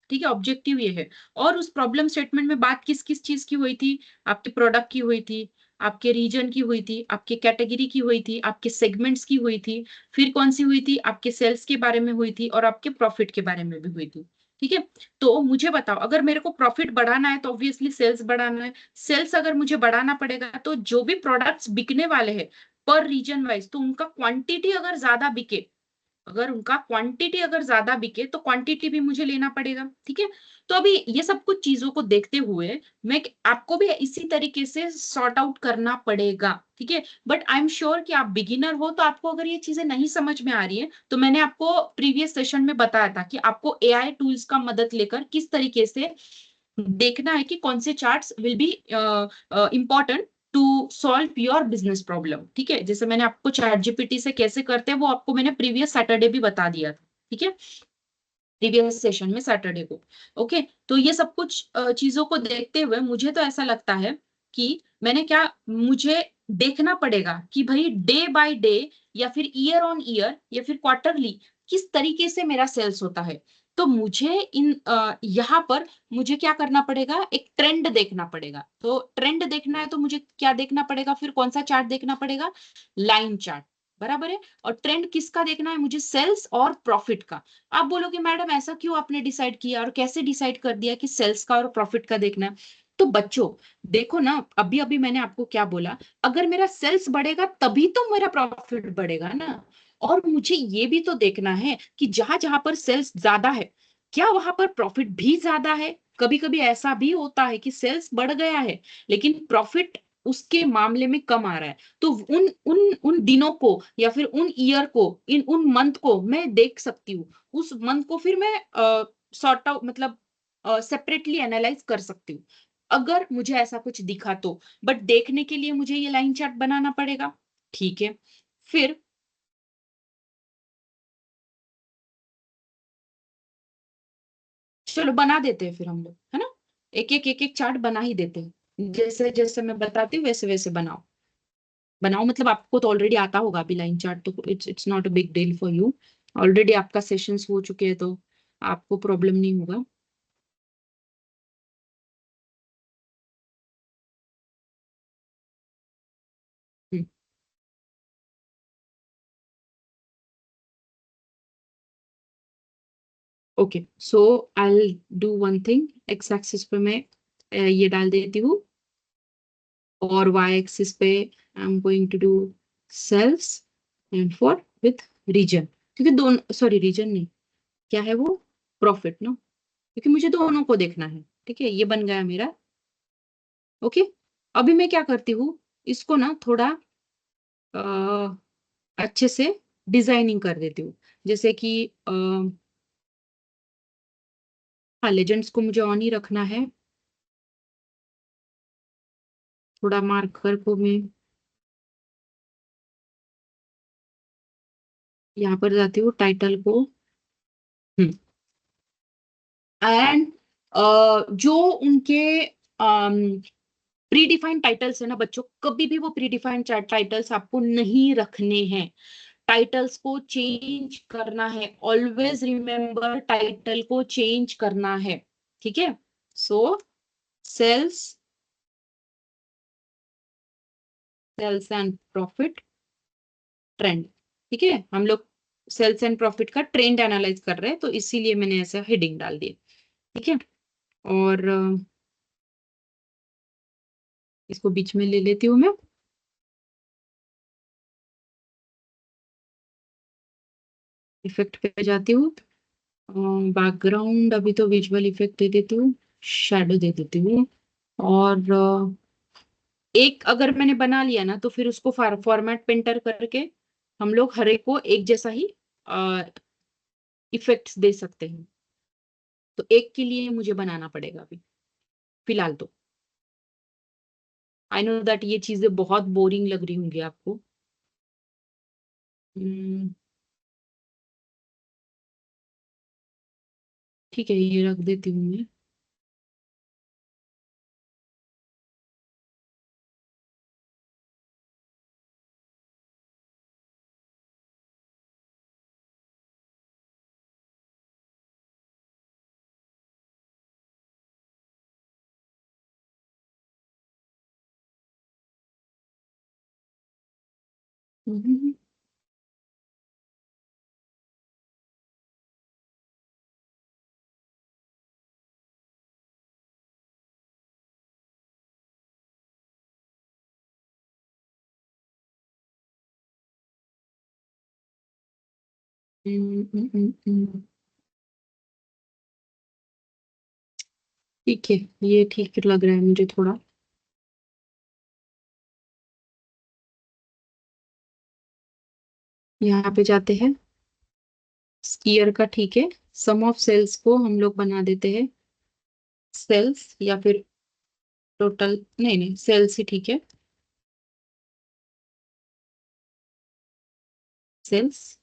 ठीक है, ऑब्जेक्टिव ये है। और उस प्रॉब्लम स्टेटमेंट में बात किस किस चीज की हुई थी? आपके प्रोडक्ट की हुई थी, आपके रीजन की हुई थी, आपके कैटेगरी की हुई थी, आपके सेगमेंट्स की हुई थी, फिर कौन सी हुई थी? आपके सेल्स के बारे में हुई थी और आपके प्रॉफिट के बारे में भी हुई थी। ठीक है, तो मुझे बताओ, अगर मेरे को प्रॉफिट बढ़ाना है तो ऑब्वियसली सेल्स बढ़ाना है। सेल्स अगर मुझे बढ़ाना पड़ेगा तो जो भी प्रोडक्ट्स बिकने वाले हैं पर रीजन वाइज, तो उनका क्वांटिटी अगर ज्यादा बिके, अगर उनका क्वांटिटी अगर ज्यादा बिके तो क्वांटिटी भी मुझे लेना पड़ेगा। ठीक है, तो अभी ये सब कुछ चीजों को देखते हुए मैं आपको भी इसी तरीके से सॉर्ट आउट करना पड़ेगा। ठीक है, बट आई एम श्योर कि आप बिगिनर हो, तो आपको अगर ये चीजें नहीं समझ में आ रही है तो मैंने आपको प्रीवियस सेशन में बताया था कि आपको एआई टूल्स का मदद लेकर किस तरीके से देखना है कि कौन से charts will be important to solve your business problem. ठीक है, जैसे मैंने आपको चैट जीपीटी से कैसे करते हैं वो आपको मैंने प्रीवियस सैटरडे भी बता दिया था। ठीक है, प्रीवियस सेशन में सैटरडे को। ओके, तो ये सब कुछ चीजों को देखते हुए मुझे तो ऐसा लगता है कि मैंने क्या, मुझे देखना पड़ेगा कि भाई डे बाय डे या फिर ईयर ऑन ईयर या फिर क्वार्टरली किस तरीके से मेरा सेल्स होता है। तो मुझे यहाँ पर मुझे क्या करना पड़ेगा, एक ट्रेंड देखना पड़ेगा। तो ट्रेंड देखना है तो मुझे क्या देखना पड़ेगा, फिर कौन सा चार्ट देखना पड़ेगा? लाइन चार्ट, बराबर है। और ट्रेंड किसका देखना है मुझे? सेल्स और प्रॉफिट का। आप बोलोगे मैडम ऐसा क्यों आपने डिसाइड किया और कैसे डिसाइड कर दिया कि सेल्स का और प्रॉफिट का देखना है? तो बच्चों देखो ना, अभी अभी मैंने आपको क्या बोला, अगर मेरा सेल्स बढ़ेगा तभी तो मेरा प्रॉफिट बढ़ेगा ना। और मुझे ये भी तो देखना है कि जहां जहां पर सेल्स ज्यादा है क्या वहां पर प्रॉफिट भी ज्यादा है? कभी कभी ऐसा भी होता है कि सेल्स बढ़ गया है लेकिन प्रॉफिट उसके मामले में कम आ रहा है। तो उन उन उन दिनों को या फिर उन ईयर को, इन उन मंथ को मैं देख सकती हूँ। उस मंथ को फिर मैं सॉर्ट आउट मतलब सेपरेटली एनालाइज कर सकती हूँ अगर मुझे ऐसा कुछ दिखा तो। बट देखने के लिए मुझे ये लाइन चार्ट बनाना पड़ेगा। ठीक है, फिर चलो बना देते हैं फिर हम लोग, है ना? एक एक चार्ट बना ही देते हैं, जैसे जैसे मैं बताती हूँ वैसे वैसे बनाओ। बनाओ मतलब आपको तो ऑलरेडी आता होगा अभी लाइन चार्ट, तो it's not a big deal for you. Already आपका सेशंस हो चुके हैं तो आपको प्रॉब्लम नहीं होगा। Okay, so I do one thing, x axis पे मैं ये डाल देती हूँ और वाई एक्सिस पे I am going to do sales and for with region, क्योंकि दोनों, सॉरी रीजन नहीं, क्या है वो, प्रॉफिट ना, क्योंकि मुझे दोनों को देखना है। ठीक है, ये बन गया मेरा। ओके, अभी मैं क्या करती हूँ, इसको ना थोड़ा अच्छे से डिजाइनिंग कर देती हूँ। जैसे कि हाँ, लेजेंड्स को मुझे ऑन ही रखना है। थोड़ा मार्कर को मैं यहाँ पर जाती हूँ, टाइटल को एंड जो उनके प्रीडिफाइंड टाइटल्स है ना बच्चों, कभी भी वो प्रीडिफाइंड टाइटल्स आपको नहीं रखने हैं, टाइटल्स को चेंज करना है, ऑलवेज रिमेंबर टाइटल को चेंज करना है, ठीक है। So sales and profit trend, ठीक है, हम लोग सेल्स एंड प्रॉफिट का ट्रेंड एनालाइज कर रहे हैं, तो इसीलिए मैंने ऐसा हेडिंग डाल दिया, ठीक है। और इसको बीच में ले लेती हूँ मैं, इफेक्ट पे जाती हूँ, बैकग्राउंड अभी तो विजुअल इफेक्ट दे देती हूँ, शैडो दे देती हूँ, और एक अगर मैंने बना लिया ना तो फिर उसको फॉर्मेट पेंटर करके हम लोग हर एक को एक जैसा ही इफेक्ट्स दे सकते हैं। तो एक के लिए मुझे बनाना पड़ेगा अभी फिलहाल तो। आई नो दैट ये चीजें बहुत बोरिंग लग रही होंगी आपको। ठीक है, ये रख देती हूँ मैं। हम्म, ठीक है, ये ठीक लग रहा है मुझे थोड़ा। यहाँ पे जाते हैं स्कीयर का, ठीक है। सम ऑफ सेल्स को हम लोग बना देते हैं सेल्स, या फिर टोटल, नहीं नहीं सेल्स ही ठीक है, सेल्स,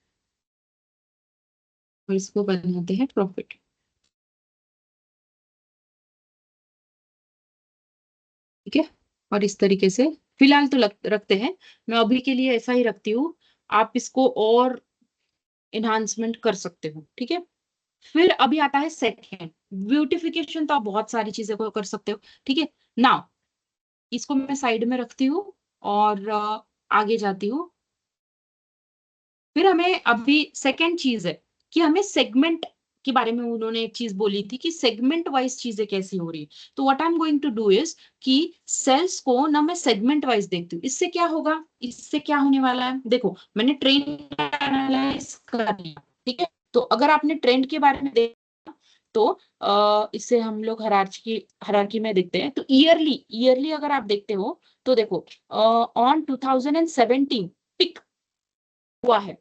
और इसको बनाते हैं प्रॉफिट, ठीक है। और इस तरीके से फिलहाल तो रखते हैं, मैं अभी के लिए ऐसा ही रखती हूँ, आप इसको और इन्हांसमेंट कर सकते हो, ठीक है। फिर अभी आता है सेकेंड ब्यूटिफिकेशन, तो आप बहुत सारी चीजें को कर सकते हो, ठीक है। नाउ इसको मैं साइड में रखती हूँ और आगे जाती हूँ। फिर हमें अभी सेकेंड चीज है कि हमें सेगमेंट के बारे में उन्होंने एक चीज बोली थी कि सेगमेंट वाइज चीजें कैसी हो रही है। तो what I am going to do is कि सेल्स को ना मैं सेगमेंट वाइज देखती हूँ। इससे क्या होगा, इससे क्या होने वाला है, देखो मैंने ट्रेंड एनालाइज कर लिया, ठीक है। तो अगर आपने ट्रेंड के बारे में देखा तो इसे हम लोग हरारकी में देखते हैं। तो ईयरली ईयरली अगर आप देखते हो तो देखो ऑन 2017 पिक हुआ है,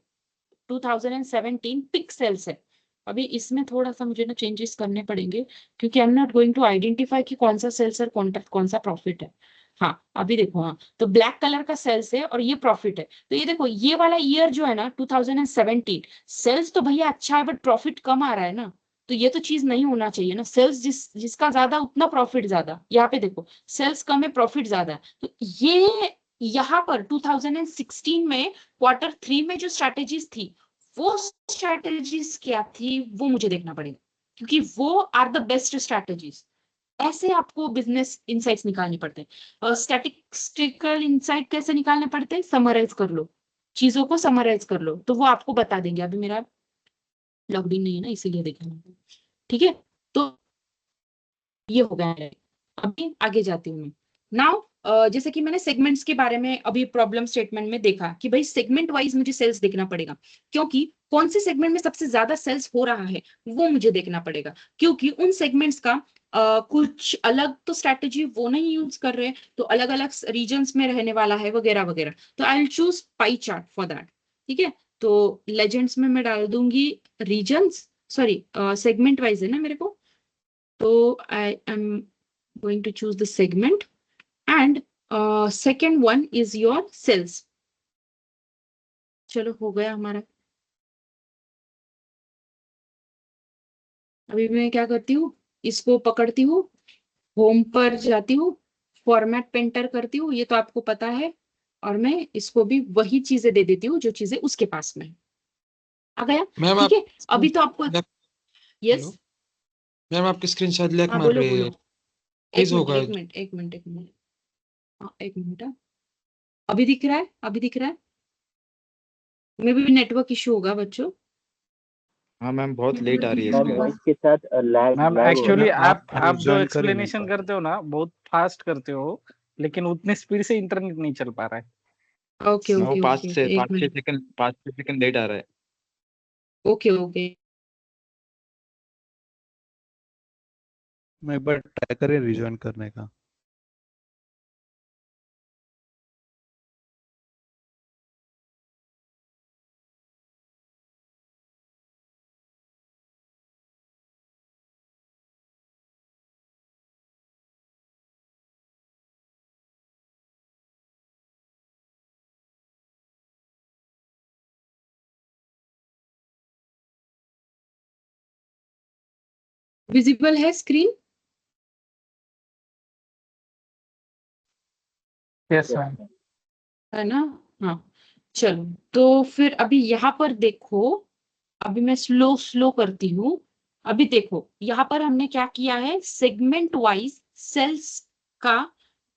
2017 पिक्सेल्स है। अभी इसमें थोड़ा सा मुझे ना चेंजेस करने पड़ेंगे, क्योंकि I am not going to identify कि कौन सा सेल्स और कौन सा प्रॉफिट है। हाँ अभी देखो, हाँ तो ब्लैक कलर का सेल्स है और ये प्रॉफिट है। तो ये देखो ये वाला ईयर जो है ना 2017, सेल्स तो भैया अच्छा है बट प्रॉफिट कम आ रहा है ना। तो ये तो चीज नहीं होना चाहिए ना, सेल्स जिसका ज्यादा उतना प्रॉफिट ज्यादा। यहाँ पे देखो सेल्स कम है प्रॉफिट ज्यादा है। तो ये यहाँ पर 2016 में क्वार्टर 3 में जो स्ट्रैटेजीज थी, वो स्ट्रैटेजीज क्या थी वो मुझे देखना पड़ेगा, क्योंकि वो आर द बेस्ट स्ट्रैटेजीज। ऐसे आपको बिजनेस इंसाइट्स निकालने पड़ते हैं। स्टैटिस्टिकल इंसाइट कैसे निकालने पड़ते हैं, समराइज कर लो, चीजों को समराइज कर लो, तो वो आपको बता देंगे। अभी मेरा लॉगिन नहीं है ना, इसीलिए देखना, ठीक है। तो ये हो गया है। अभी आगे जाती हूँ मैं। नाउ जैसे कि मैंने सेगमेंट्स के बारे में अभी प्रॉब्लम स्टेटमेंट में देखा कि भाई सेगमेंट वाइज मुझे सेल्स देखना पड़ेगा, क्योंकि कौन से सेगमेंट में सबसे ज्यादा सेल्स हो रहा है वो मुझे देखना पड़ेगा, क्योंकि उन सेगमेंट्स का कुछ अलग तो स्ट्रैटेजी वो नहीं यूज कर रहे, तो अलग अलग रीजन्स में रहने वाला है वगैरह वगैरह। तो आई will choose pie chart for that, ठीक है। तो लेजेंड्स में मैं डाल दूंगी रीजन्स, सॉरी सेगमेंट वाइज है ना मेरे को, so I am going to choose the segment, and second one is your sales. चलो हो गया हमारा। अभी मैं क्या करती हूँ, इसको पकड़ती हूँ, होम पर जाती हूँ, फॉर्मेट पे एंटर करती हूँ, ये तो आपको पता है, और मैं इसको भी वही चीजें दे देती हूँ जो चीजें उसके पास में है। आ गया? मैम ठीक आप है, अभी तो आपको हेलो यस, मैम आपकी स्क्रीन शायद लैग हाँ मार बोलो रही बोलो, है। एक प्लीज मिनट होगा। एक मिनट एक मिनट एक मिनट, हाँ एक मिनट, हाँ। अभी दिख रहा है, अभी दिख रहा है? मे भी नेटवर्क इशू होगा बच्चों। हाँ मैम बहुत लेट आ रही है मैम इसके वॉइस के साथ लैग मैम लैग हो एक्चुअली रहा है। आप जो join कर ही नहीं एक्सप्लेनेशन पा करते हो ना बहुत फास्ट करते हो, लेकिन उतने स्पीड से इंटरनेट नहीं चल पा रहा है। ओके मैं वो ओके पाँच ओके से ओके, एक 5-6 मिनट, सेकंड 5-6 सेकंड लेट आ रहा है। Okay okay. मैं एक बार ट्राई करें रिजॉइन करने का। विजिबल है स्क्रीन? Yes ma'am. है ना? हाँ, चलो, तो फिर अभी यहाँ पर देखो, अभी मैं स्लो स्लो करती हूँ। अभी देखो यहाँ पर हमने क्या किया है, सेगमेंट वाइज सेल्स का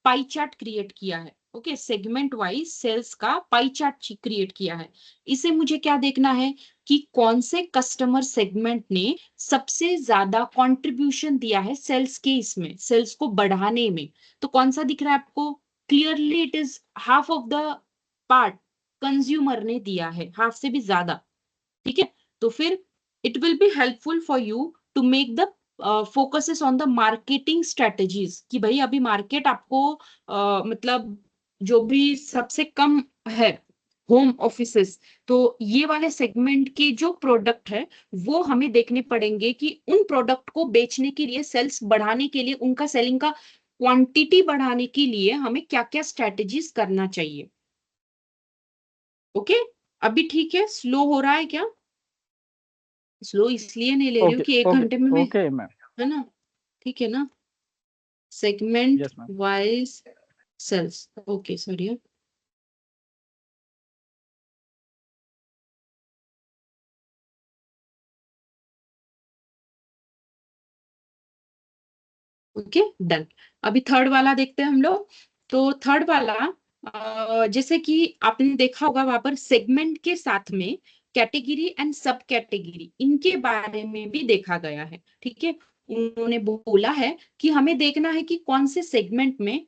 पाई चार्ट क्रिएट किया है। ओके, सेगमेंट वाइज सेल्स का पाई चार्ट क्रिएट किया है। इसे मुझे क्या देखना है कि कौन से कस्टमर सेगमेंट ने सबसे ज्यादा कंट्रीब्यूशन दिया है सेल्स के, इसमें सेल्स को बढ़ाने में। तो कौन सा दिख रहा है आपको? Clearly it is half of the part consumer ने दिया है, हाफ से भी ज्यादा। ठीक है, तो फिर it will be helpful for you to make the focuses on the marketing strategies, कि भाई अभी मार्केट आपको मतलब जो भी सबसे कम है होम ऑफिसेस, तो ये वाले सेगमेंट के जो प्रोडक्ट है वो हमें देखने पड़ेंगे कि उन प्रोडक्ट को बेचने के लिए, सेल्स बढ़ाने के लिए, उनका सेलिंग का क्वांटिटी बढ़ाने के लिए हमें क्या क्या स्ट्रेटेजीज करना चाहिए। ओके, अभी ठीक है? स्लो हो रहा है क्या? स्लो इसलिए नहीं ले रही हूँ ओके कि एक ओके घंटे में मैं, ओके मैम। है ना? ठीक है ना? Segment yes ma'am. Wise sales, okay sorry. Okay done. अभी थर्ड वाला देखते हैं हम लोग। तो थर्ड वाला जैसे कि आपने देखा होगा वहां पर सेगमेंट के साथ में कैटेगरी एंड सब कैटेगरी, इनके बारे में भी देखा गया है। ठीक है, उन्होंने बोला है कि हमें देखना है कि कौन से सेगमेंट में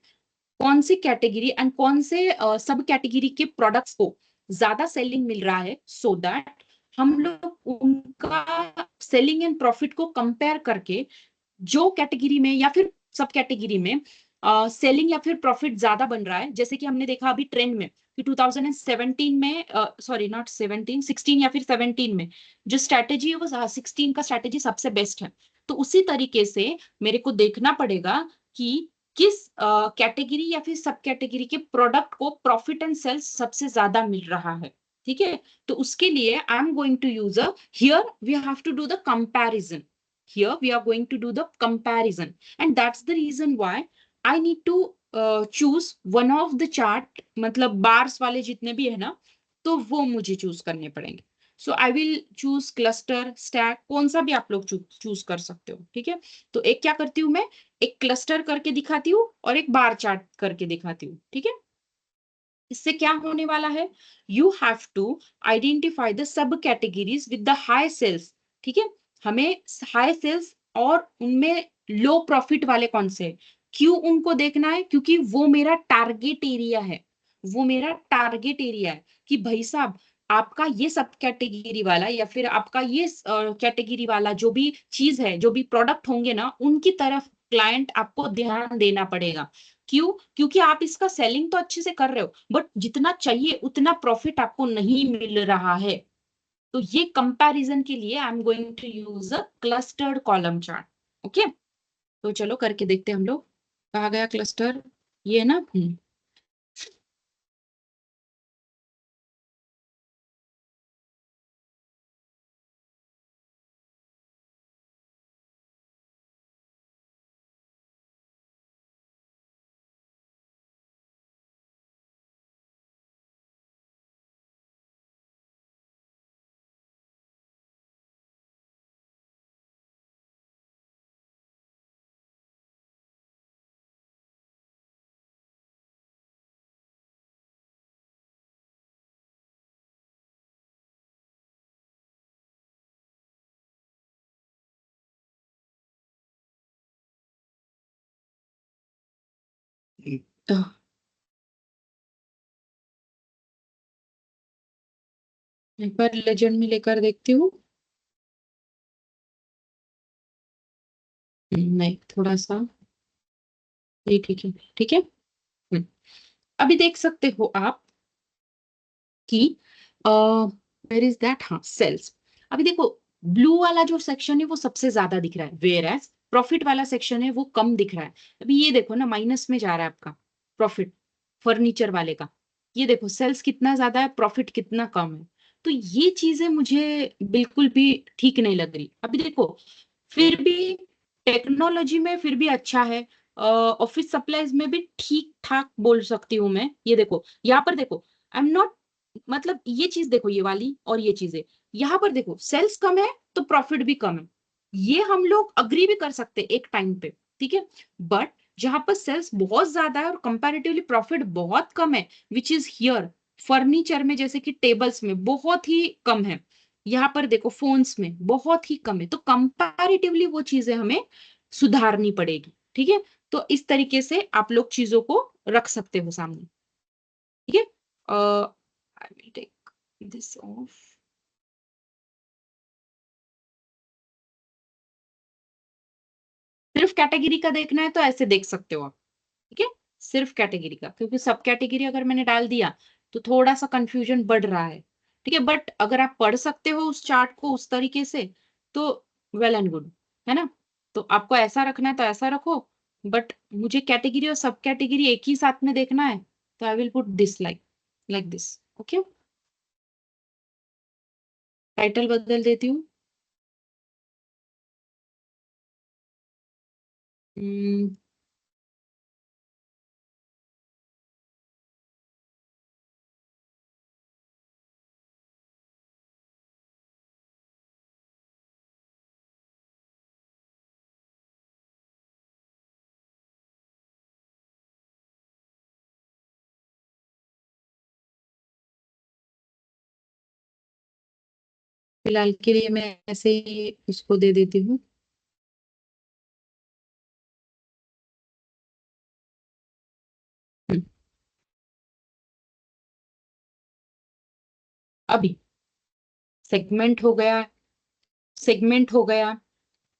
कौन सी कैटेगरी एंड कौन से सब कैटेगरी के प्रोडक्ट्स को ज्यादा सेलिंग मिल रहा है, सो दैट हम लोग उनका सेलिंग एंड प्रॉफिट को कंपेयर करके जो कैटेगरी में या फिर सब कैटेगरी में सेलिंग या फिर प्रॉफिट ज्यादा बन रहा है। जैसे कि हमने देखा अभी ट्रेंड में कि 2017 में, सॉरी नॉट 17, 16 या फिर 17 में जो स्ट्रैटेजी है वो 16 का स्ट्रैटेजी सबसे बेस्ट है। तो उसी तरीके से मेरे को देखना पड़ेगा कि किस कैटेगरी या फिर सब कैटेगरी के प्रोडक्ट को प्रॉफिट एंड सेल्स सबसे ज्यादा मिल रहा है। ठीक है, तो उसके लिए I am going to use a, here we have to do the comparison, here we are going to do the comparison, and that's the reason why I need to choose one of the chart, मतलब बार्स वाले जितने भी है ना, तो वो मुझे चूज करने पड़ेंगे। So I will choose cluster stack, कौन सा भी आप लोग चूज कर सकते हो। ठीक है, तो एक क्या करती हूँ मैं, एक क्लस्टर करके दिखाती हूँ और एक बार चार्ट करके दिखाती हूँ। ठीक है, इससे क्या होने वाला है, you have to identify the sub categories with the high sales. ठीक है, हमें हाई सेल्स और उनमें लो प्रॉफिट वाले कौन से हैं। क्यों उनको देखना है? क्योंकि वो मेरा टारगेट एरिया है, वो मेरा टारगेट एरिया है कि भाई साहब आपका ये सब कैटेगरी वाला या फिर आपका ये कैटेगरी वाला जो भी चीज है, जो भी प्रोडक्ट होंगे ना, उनकी तरफ क्लाइंट आपको ध्यान देना पड़ेगा। क्यों? क्योंकि आप इसका सेलिंग तो अच्छे से कर रहे हो, बट जितना चाहिए उतना प्रॉफिट आपको नहीं मिल रहा है। तो ये कंपैरिजन के लिए I am going to use a clustered column chart. Okay, तो चलो करके देखते हैं हम लोग। कहा गया क्लस्टर, ये है ना? एक बार लेजेंड में लेकर देखती हूँ। नहीं, थोड़ा सा ये ठीक है, ठीक है। अभी देख सकते हो आप कि वेयर इज दैट, हाँ सेल्स। अभी देखो ब्लू वाला जो सेक्शन है वो सबसे ज्यादा दिख रहा है, वेयर एज प्रॉफिट वाला सेक्शन है वो कम दिख रहा है। अभी ये देखो ना, माइनस में जा रहा है आपका प्रॉफिट फर्नीचर वाले का। ये देखो सेल्स कितना ज्यादा है, प्रॉफिट कितना कम है। तो ये चीजें मुझे बिल्कुल भी ठीक नहीं लग रही। अभी देखो फिर भी टेक्नोलॉजी में फिर भी अच्छा है, ऑफिस सप्लाईज में भी ठीक ठाक बोल सकती हूँ मैं। ये देखो यहाँ पर देखो, आई एम नॉट, मतलब ये चीज देखो, ये वाली और ये चीजें यहाँ पर देखो, सेल्स कम है तो प्रॉफिट भी कम है। ये हम लोग अग्री भी कर सकते हैं एक टाइम पे, ठीक है। बट जहां पर सेल्स बहुत ज्यादा है और कंपैरेटिवली प्रॉफिट बहुत कम है, विच इज हियर फर्नीचर में, जैसे कि टेबल्स में बहुत ही कम है, यहाँ पर देखो फोन्स में बहुत ही कम है, तो कंपैरेटिवली वो चीजें हमें सुधारनी पड़ेगी, ठीक है। तो इस तरीके से आप लोग चीजों को रख सकते हो सामने, ठीक है। I will take this off. सिर्फ कैटेगरी का देखना है तो ऐसे देख सकते हो आप, ठीक है। सिर्फ कैटेगरी का, क्योंकि सब कैटेगरी अगर मैंने डाल दिया तो थोड़ा सा कंफ्यूजन बढ़ रहा है, ठीक है। बट अगर आप पढ़ सकते हो उस चार्ट को उस तरीके से तो वेल एंड गुड, है ना। तो आपको ऐसा रखना है तो ऐसा रखो, बट मुझे कैटेगरी और सब कैटेगरी एक ही साथ में देखना है, तो I will put this like like this, okay. Title बदल देती हूँ। हम्म, फिलहाल के लिए मैं ऐसे ही उसको दे देती हूँ। हम्म, अभी सेगमेंट हो गया, सेगमेंट हो गया,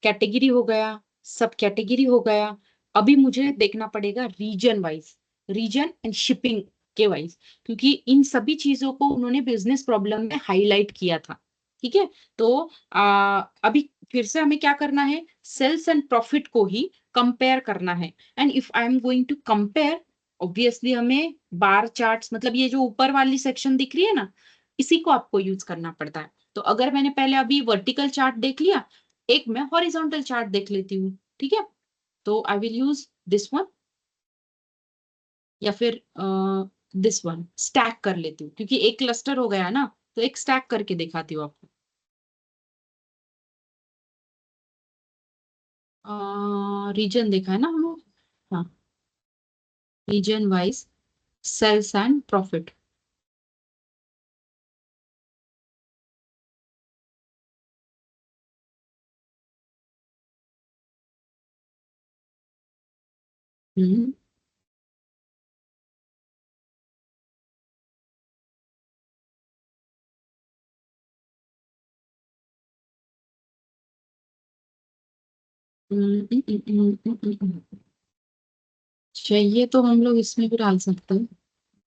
कैटेगरी हो गया, सब कैटेगरी हो गया। अभी मुझे देखना पड़ेगा region wise, region and shipping के वाइज, क्योंकि इन सभी चीजों को उन्होंने बिजनेस प्रॉब्लम में हाईलाइट किया था, ठीक है। तो अभी फिर से हमें क्या करना है, सेल्स एंड प्रॉफिट को ही कंपेयर करना है। And if I am going to compare, obviously हमें बार चार्ट्स, मतलब ये जो ऊपर वाली सेक्शन दिख रही है ना, इसी को आपको यूज करना पड़ता है। तो अगर मैंने पहले अभी वर्टिकल चार्ट देख लिया, एक मैं हॉरिजॉन्टल चार्ट देख लेती हूँ, ठीक है। तो I will use this one, या फिर दिस वन स्टैक कर लेती हूँ, क्योंकि एक क्लस्टर हो गया ना, तो एक स्टैक करके दिखाती हूँ आपको। रीजन देखा है ना हम लोग, हाँ, region wise sales and profit. Hmm, चाहिए तो हम लोग इसमें भी डाल सकते हैं,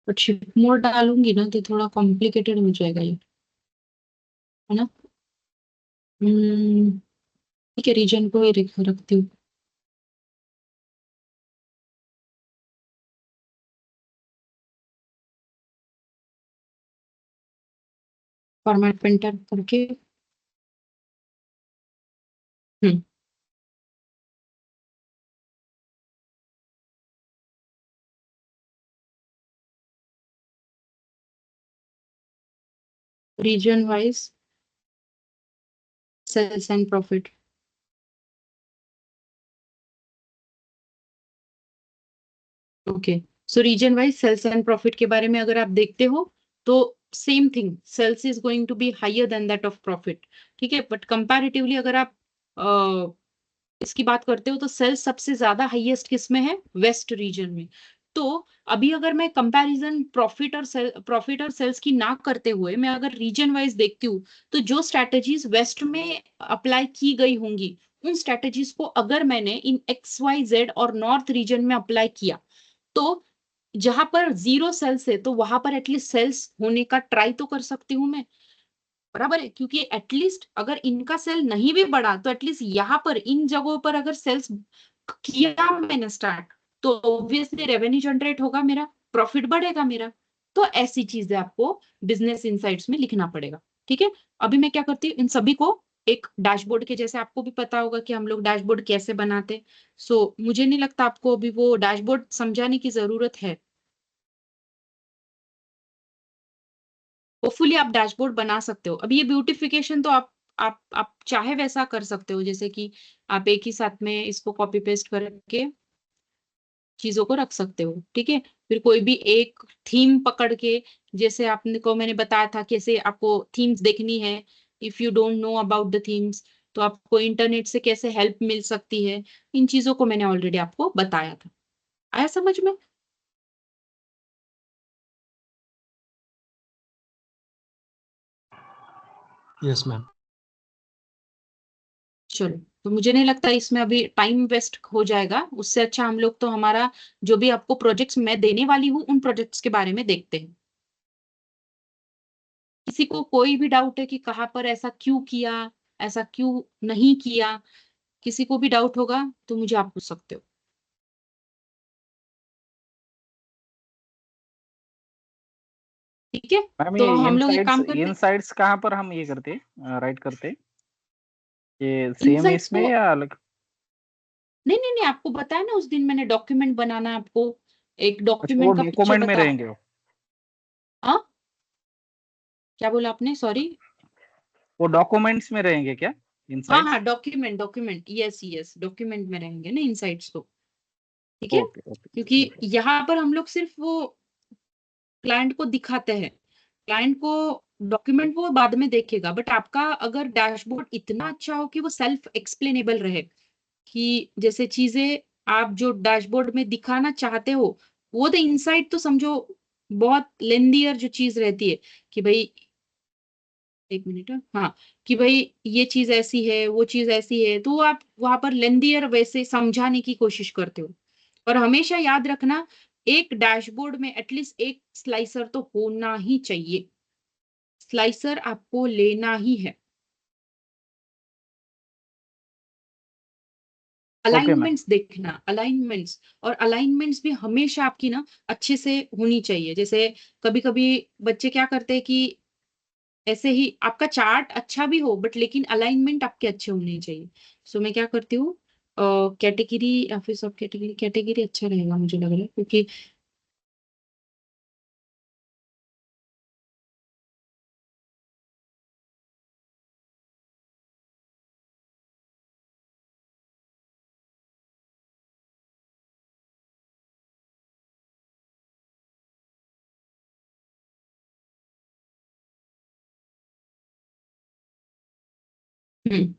बट शिप मोड डालूंगी ना तो थोड़ा कॉम्प्लिकेटेड हो जाएगा ये, है ना। ठीक है, रीजन को ही रखती हूँ। फॉर्मेट पेंटर करके, hmm, region wise sales and profit. Okay, so region wise sales and profit के बारे में अगर आप देखते हो तो same thing, sales is going to be higher than that of profit, ठीक है। बट कंपैरेटिवली अगर आप इसकी बात करते हो तो सेल्स सबसे ज्यादा हाईएस्ट किस में है, वेस्ट रीजन में, तो अभी अगर मैं कंपैरिजन प्रॉफिट और सेल्स की ना करते हुए मैं अगर रीजन वाइज देखती हूँ, तो जो स्ट्रैटेजीज वेस्ट में अप्लाई की गई होंगी, उन स्ट्रैटेजीज को अगर मैंने इन XYZ और नॉर्थ रीजन में अप्लाई किया, तो जहां पर 0 सेल्स है तो वहां पर एटलीस्ट सेल्स होने का ट्राई तो कर सकती हूँ मैं, बराबर है। क्योंकि एटलीस्ट अगर इनका सेल नहीं भी बढ़ा तो एटलीस्ट यहाँ पर इन जगहों पर अगर सेल्स किया मैंने स्टार्ट, तो ऑब्वियसली रेवेन्यू जनरेट होगा, मेरा प्रॉफिट बढ़ेगा मेरा। तो ऐसी चीजें आपको बिजनेस इनसाइट्स में लिखना पड़ेगा, ठीक है। अभी मैं क्या करती हूँ, इन सभी को एक डैशबोर्ड के जैसे, आपको भी पता होगा कि हम लोग डैशबोर्ड कैसे बनाते। सो मुझे नहीं लगता आपको अभी वो डैशबोर्ड समझाने की जरूरत है। होपफुली आप डैशबोर्ड बना सकते हो। अभी ये ब्यूटिफिकेशन तो आप चाहे वैसा कर सकते हो, जैसे कि आप एक ही साथ में इसको कॉपी पेस्ट करके चीजों को रख सकते हो, ठीक है। फिर कोई भी एक थीम पकड़ के, जैसे आपने को मैंने बताया था कैसे आपको थीम्स देखनी है। If you don't know about the themes, तो आपको इंटरनेट से कैसे हेल्प मिल सकती है, इन चीजों को मैंने ऑलरेडी आपको बताया था। आया समझ में? Yes ma'am. चलो, तो मुझे नहीं लगता इसमें अभी टाइम वेस्ट हो जाएगा। उससे अच्छा हम लोग तो हमारा जो भी आपको प्रोजेक्ट्स मैं देने वाली हूँ, उन प्रोजेक्ट्स के बारे में देखते हैं। किसी को कोई भी डाउट है कि कहाँ पर ऐसा क्यों किया, ऐसा क्यों नहीं किया, किसी को भी डाउट होगा तो मुझे आप पूछ सकते हो, ठीक है। मैम तो ये हम लोग एक इनसाइट्स काम करते हैं, इनसाइट्स कहाँ पर हम ये करते राइट करते, ये सेम इनसाइट्स इसमें को या अलग? नहीं नहीं नहीं, आपको बताया ना उस दिन मैंने डॉक्यूमेंट बनाना है आपको, एक अच्छा, वो डॉक्यूमेंट का पिक्चर डॉक्यूमेंट में बताया। रहेंगे वो? हाँ, क्या बोला आपने, सॉरी। वो डॉक्यूमेंट्स में रहेंगे क्या हाँ इनसाइट्स? हाँ, डॉक्यूमेंट, यस यस, डॉक्यूमेंट में रहेंगे ना इनसाइट्स तो, ठीक है। ओके ओके क्योंकि ओके। यहाँ पर हम लोग सिर्फ वो क्लाइंट को दिखाते हैं, क्लाइंट को डॉक्यूमेंट वो बाद में देखेगा, बट आपका अगर डैशबोर्ड इतना अच्छा हो कि वो सेल्फ एक्सप्लेनेबल रहे, कि जैसे चीजें आप जो डैशबोर्ड में दिखाना चाहते हो, वो तो इनसाइट तो समझो बहुत लेंदियर जो चीज रहती है, कि भाई एक मिनट, हाँ, कि भाई ये चीज ऐसी है, वो चीज ऐसी है, तो आप वहां पर लेंदियर वैसे समझाने की कोशिश करते हो। और हमेशा याद रखना, एक डैशबोर्ड में एटलीस्ट एक स्लाइसर तो होना ही चाहिए, स्लाइसर आपको लेना ही है। Okay ma'am. अलाइनमेंट्स देखना, अलाइनमेंट्स, और अलाइनमेंट्स भी हमेशा आपकी ना अच्छे से होनी चाहिए। जैसे कभी कभी बच्चे क्या करते हैं कि ऐसे ही आपका चार्ट अच्छा भी हो, बट लेकिन अलाइनमेंट आपके अच्छे होने चाहिए। सो मैं क्या करती हूँ, कैटेगरी या फिर सब कैटेगरी, कैटेगरी अच्छा रहेगा मुझे लग रहा है, क्योंकि हम्म,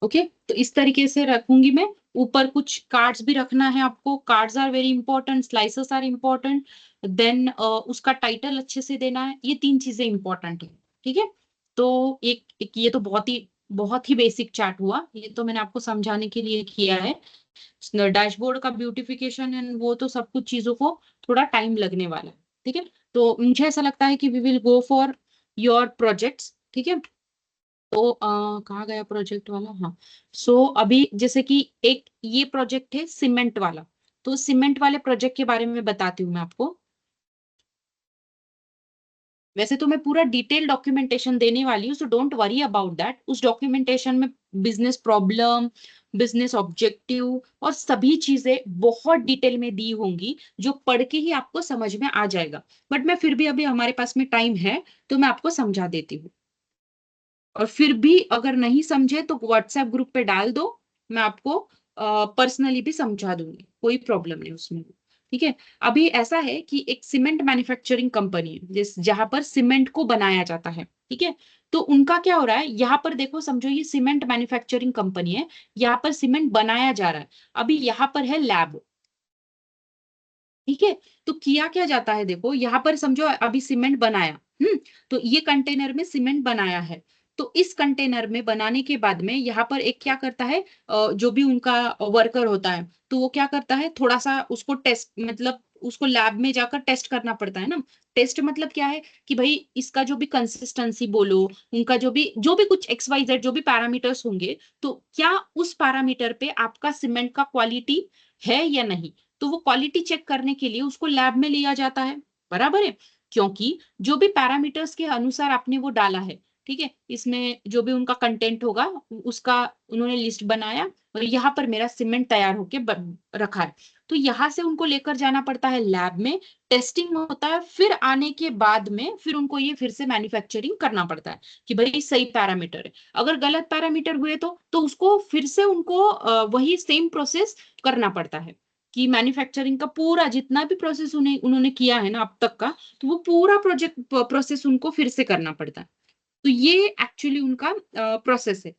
ओके। तो इस तरीके से रखूंगी मैं। ऊपर कुछ कार्ड्स भी रखना है आपको, cards are very important, slices are important, then उसका टाइटल अच्छे से देना है, ये 3 चीजें इंपॉर्टेंट है, ठीक है। तो एक ये तो बहुत ही बेसिक चार्ट हुआ, ये तो मैंने आपको समझाने के लिए किया है। डैशबोर्ड का ब्यूटिफिकेशन एंड वो तो सब कुछ चीजों को थोड़ा टाइम लगने वाला है, ठीक है। तो मुझे ऐसा लगता है कि we will go for your projects, ठीक है। तो कहाँ गया प्रोजेक्ट वाला, हाँ। सो अभी जैसे कि एक ये प्रोजेक्ट है सीमेंट वाला, तो सीमेंट वाले प्रोजेक्ट के बारे में बताती हूँ मैं आपको। वैसे तो मैं पूरा डिटेल डॉक्यूमेंटेशन देने वाली हूँ, so don't worry about that. उस डॉक्यूमेंटेशन में बिजनेस प्रॉब्लम, बिजनेस ऑब्जेक्टिव और सभी चीजें बहुत डिटेल में दी होंगी, जो पढ़ के ही आपको समझ में आ जाएगा। बट मैं फिर भी, अभी हमारे पास में टाइम है, तो मैं आपको समझा देती हूँ। और फिर भी अगर नहीं समझे तो व्हाट्सएप ग्रुप पे डाल दो, मैं आपको पर्सनली भी समझा दूंगी, कोई प्रॉब्लम नहीं उसमें। ठीक है। अभी ऐसा है कि एक सीमेंट मैन्युफैक्चरिंग कंपनी है जिस जहां पर सीमेंट को बनाया जाता है, ठीक है। तो उनका क्या हो रहा है, यहाँ पर देखो, समझो ये सीमेंट मैन्युफैक्चरिंग कंपनी है, यहाँ पर सीमेंट बनाया जा रहा है। अभी यहाँ पर है लैब, ठीक है। तो किया क्या जाता है, देखो यहाँ पर समझो अभी सीमेंट बनाया, तो ये कंटेनर में सीमेंट बनाया है। तो इस कंटेनर में बनाने के बाद में यहाँ पर एक क्या करता है, जो भी उनका वर्कर होता है, तो वो क्या करता है, थोड़ा सा उसको टेस्ट, मतलब उसको लैब में जाकर टेस्ट करना पड़ता है ना। टेस्ट मतलब क्या है कि भाई इसका जो भी कंसिस्टेंसी बोलो, उनका जो भी कुछ XYZ जो भी पैरामीटर्स होंगे, तो क्या उस पैरामीटर पे आपका सीमेंट का क्वालिटी है या नहीं। तो वो क्वालिटी चेक करने के लिए उसको लैब में लिया जाता है, बराबर है। क्योंकि जो भी पैरामीटर्स के अनुसार आपने वो डाला है, ठीक है, इसमें जो भी उनका कंटेंट होगा उसका उन्होंने लिस्ट बनाया, और यहाँ पर मेरा सीमेंट तैयार होके रखा है। तो यहाँ से उनको लेकर जाना पड़ता है लैब में, टेस्टिंग होता है, फिर आने के बाद में फिर उनको ये फिर से मैन्युफैक्चरिंग करना पड़ता है कि भाई सही पैरामीटर है। अगर गलत पैरामीटर हुए तो उसको फिर से उनको वही सेम प्रोसेस करना पड़ता है कि मैन्युफैक्चरिंग का पूरा जितना भी प्रोसेस उन्होंने किया है ना अब तक का, तो वो पूरा प्रोसेस उनको फिर से करना पड़ता है। तो ये एक्चुअली उनका प्रोसेस है।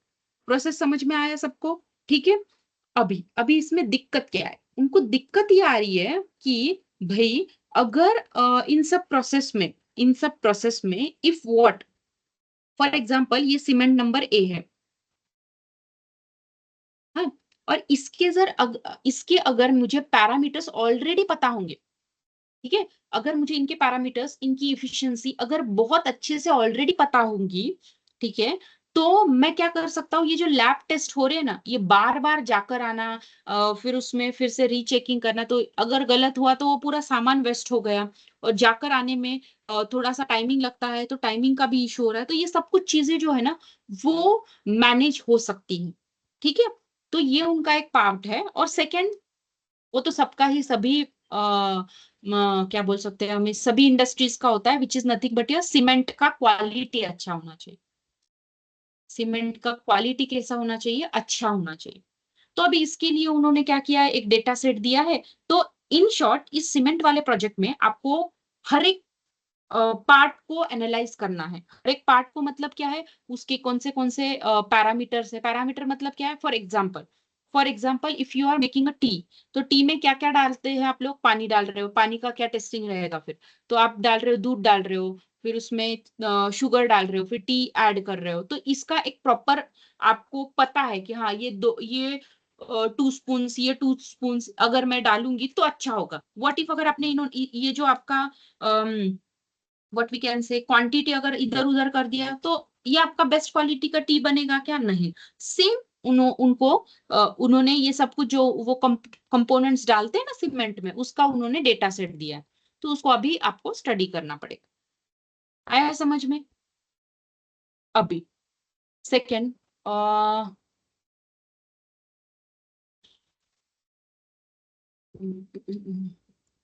प्रोसेस समझ में आया सबको, ठीक है। अभी अभी इसमें दिक्कत क्या है, उनको दिक्कत ये आ रही है कि भाई अगर इन सब प्रोसेस में इफ व्हाट, फॉर एग्जांपल ये सीमेंट नंबर ए है, हाँ, और इसके अगर मुझे पैरामीटर्स ऑलरेडी पता होंगे, ठीक है, अगर मुझे इनके पैरामीटर्स, इनकी इफिशिएंसी अगर बहुत अच्छे से ऑलरेडी पता होंगी, ठीक है, तो मैं क्या कर सकता हूँ, ये जो लैब टेस्ट हो रहे हैं ना, ये बार बार जाकर आना, फिर उसमें फिर से रीचेकिंग करना, तो अगर गलत हुआ तो वो पूरा सामान वेस्ट हो गया, और जाकर आने में थोड़ा सा टाइमिंग लगता है, तो टाइमिंग का भी इशू हो रहा है। तो ये सब कुछ चीजें जो है ना वो मैनेज हो सकती हैं, ठीक है। तो ये उनका एक पार्ट है। और सेकंड, वो तो सबका ही सभी क्या बोल सकते हैं, हमें सभी इंडस्ट्रीज का होता है, which is nothing but your cement का क्वालिटी अच्छा होना चाहिए। सीमेंट का क्वालिटी कैसा होना चाहिए, अच्छा होना चाहिए। तो अभी इसके लिए उन्होंने क्या किया है, एक डेटा सेट दिया है। तो इन शॉर्ट इस सीमेंट वाले प्रोजेक्ट में आपको हर एक पार्ट को एनालाइज करना है। हर एक पार्ट को मतलब क्या है, उसके कौन से पैरामीटर्स है। पैरामीटर मतलब क्या है, for example if you are making a tea, तो टी में क्या क्या डालते हैं आप लोग, पानी डाल रहे हो, पानी का क्या टेस्टिंग रहेगा, फिर तो आप डाल रहे हो, दूध डाल रहे हो, फिर उसमें शुगर डाल रहे हो, फिर टी ऐड कर रहे हो। तो इसका एक प्रॉपर आपको पता है कि हाँ ये 2 स्पून, ये 2 स्पून अगर मैं डालूंगी तो अच्छा होगा। व्हाट इफ अगर आपने ये जो आपका what we can say quantity अगर इधर उधर कर दिया, तो ये आपका बेस्ट क्वालिटी का टी बनेगा क्या, नहीं। सेम उन्होंने ये सब कुछ जो वो कंपोनेंट्स डालते हैं ना सीमेंट में, उसका उन्होंने डेटा सेट दिया है। तो उसको अभी आपको स्टडी करना पड़ेगा। आया समझ में। अभी सेकेंड,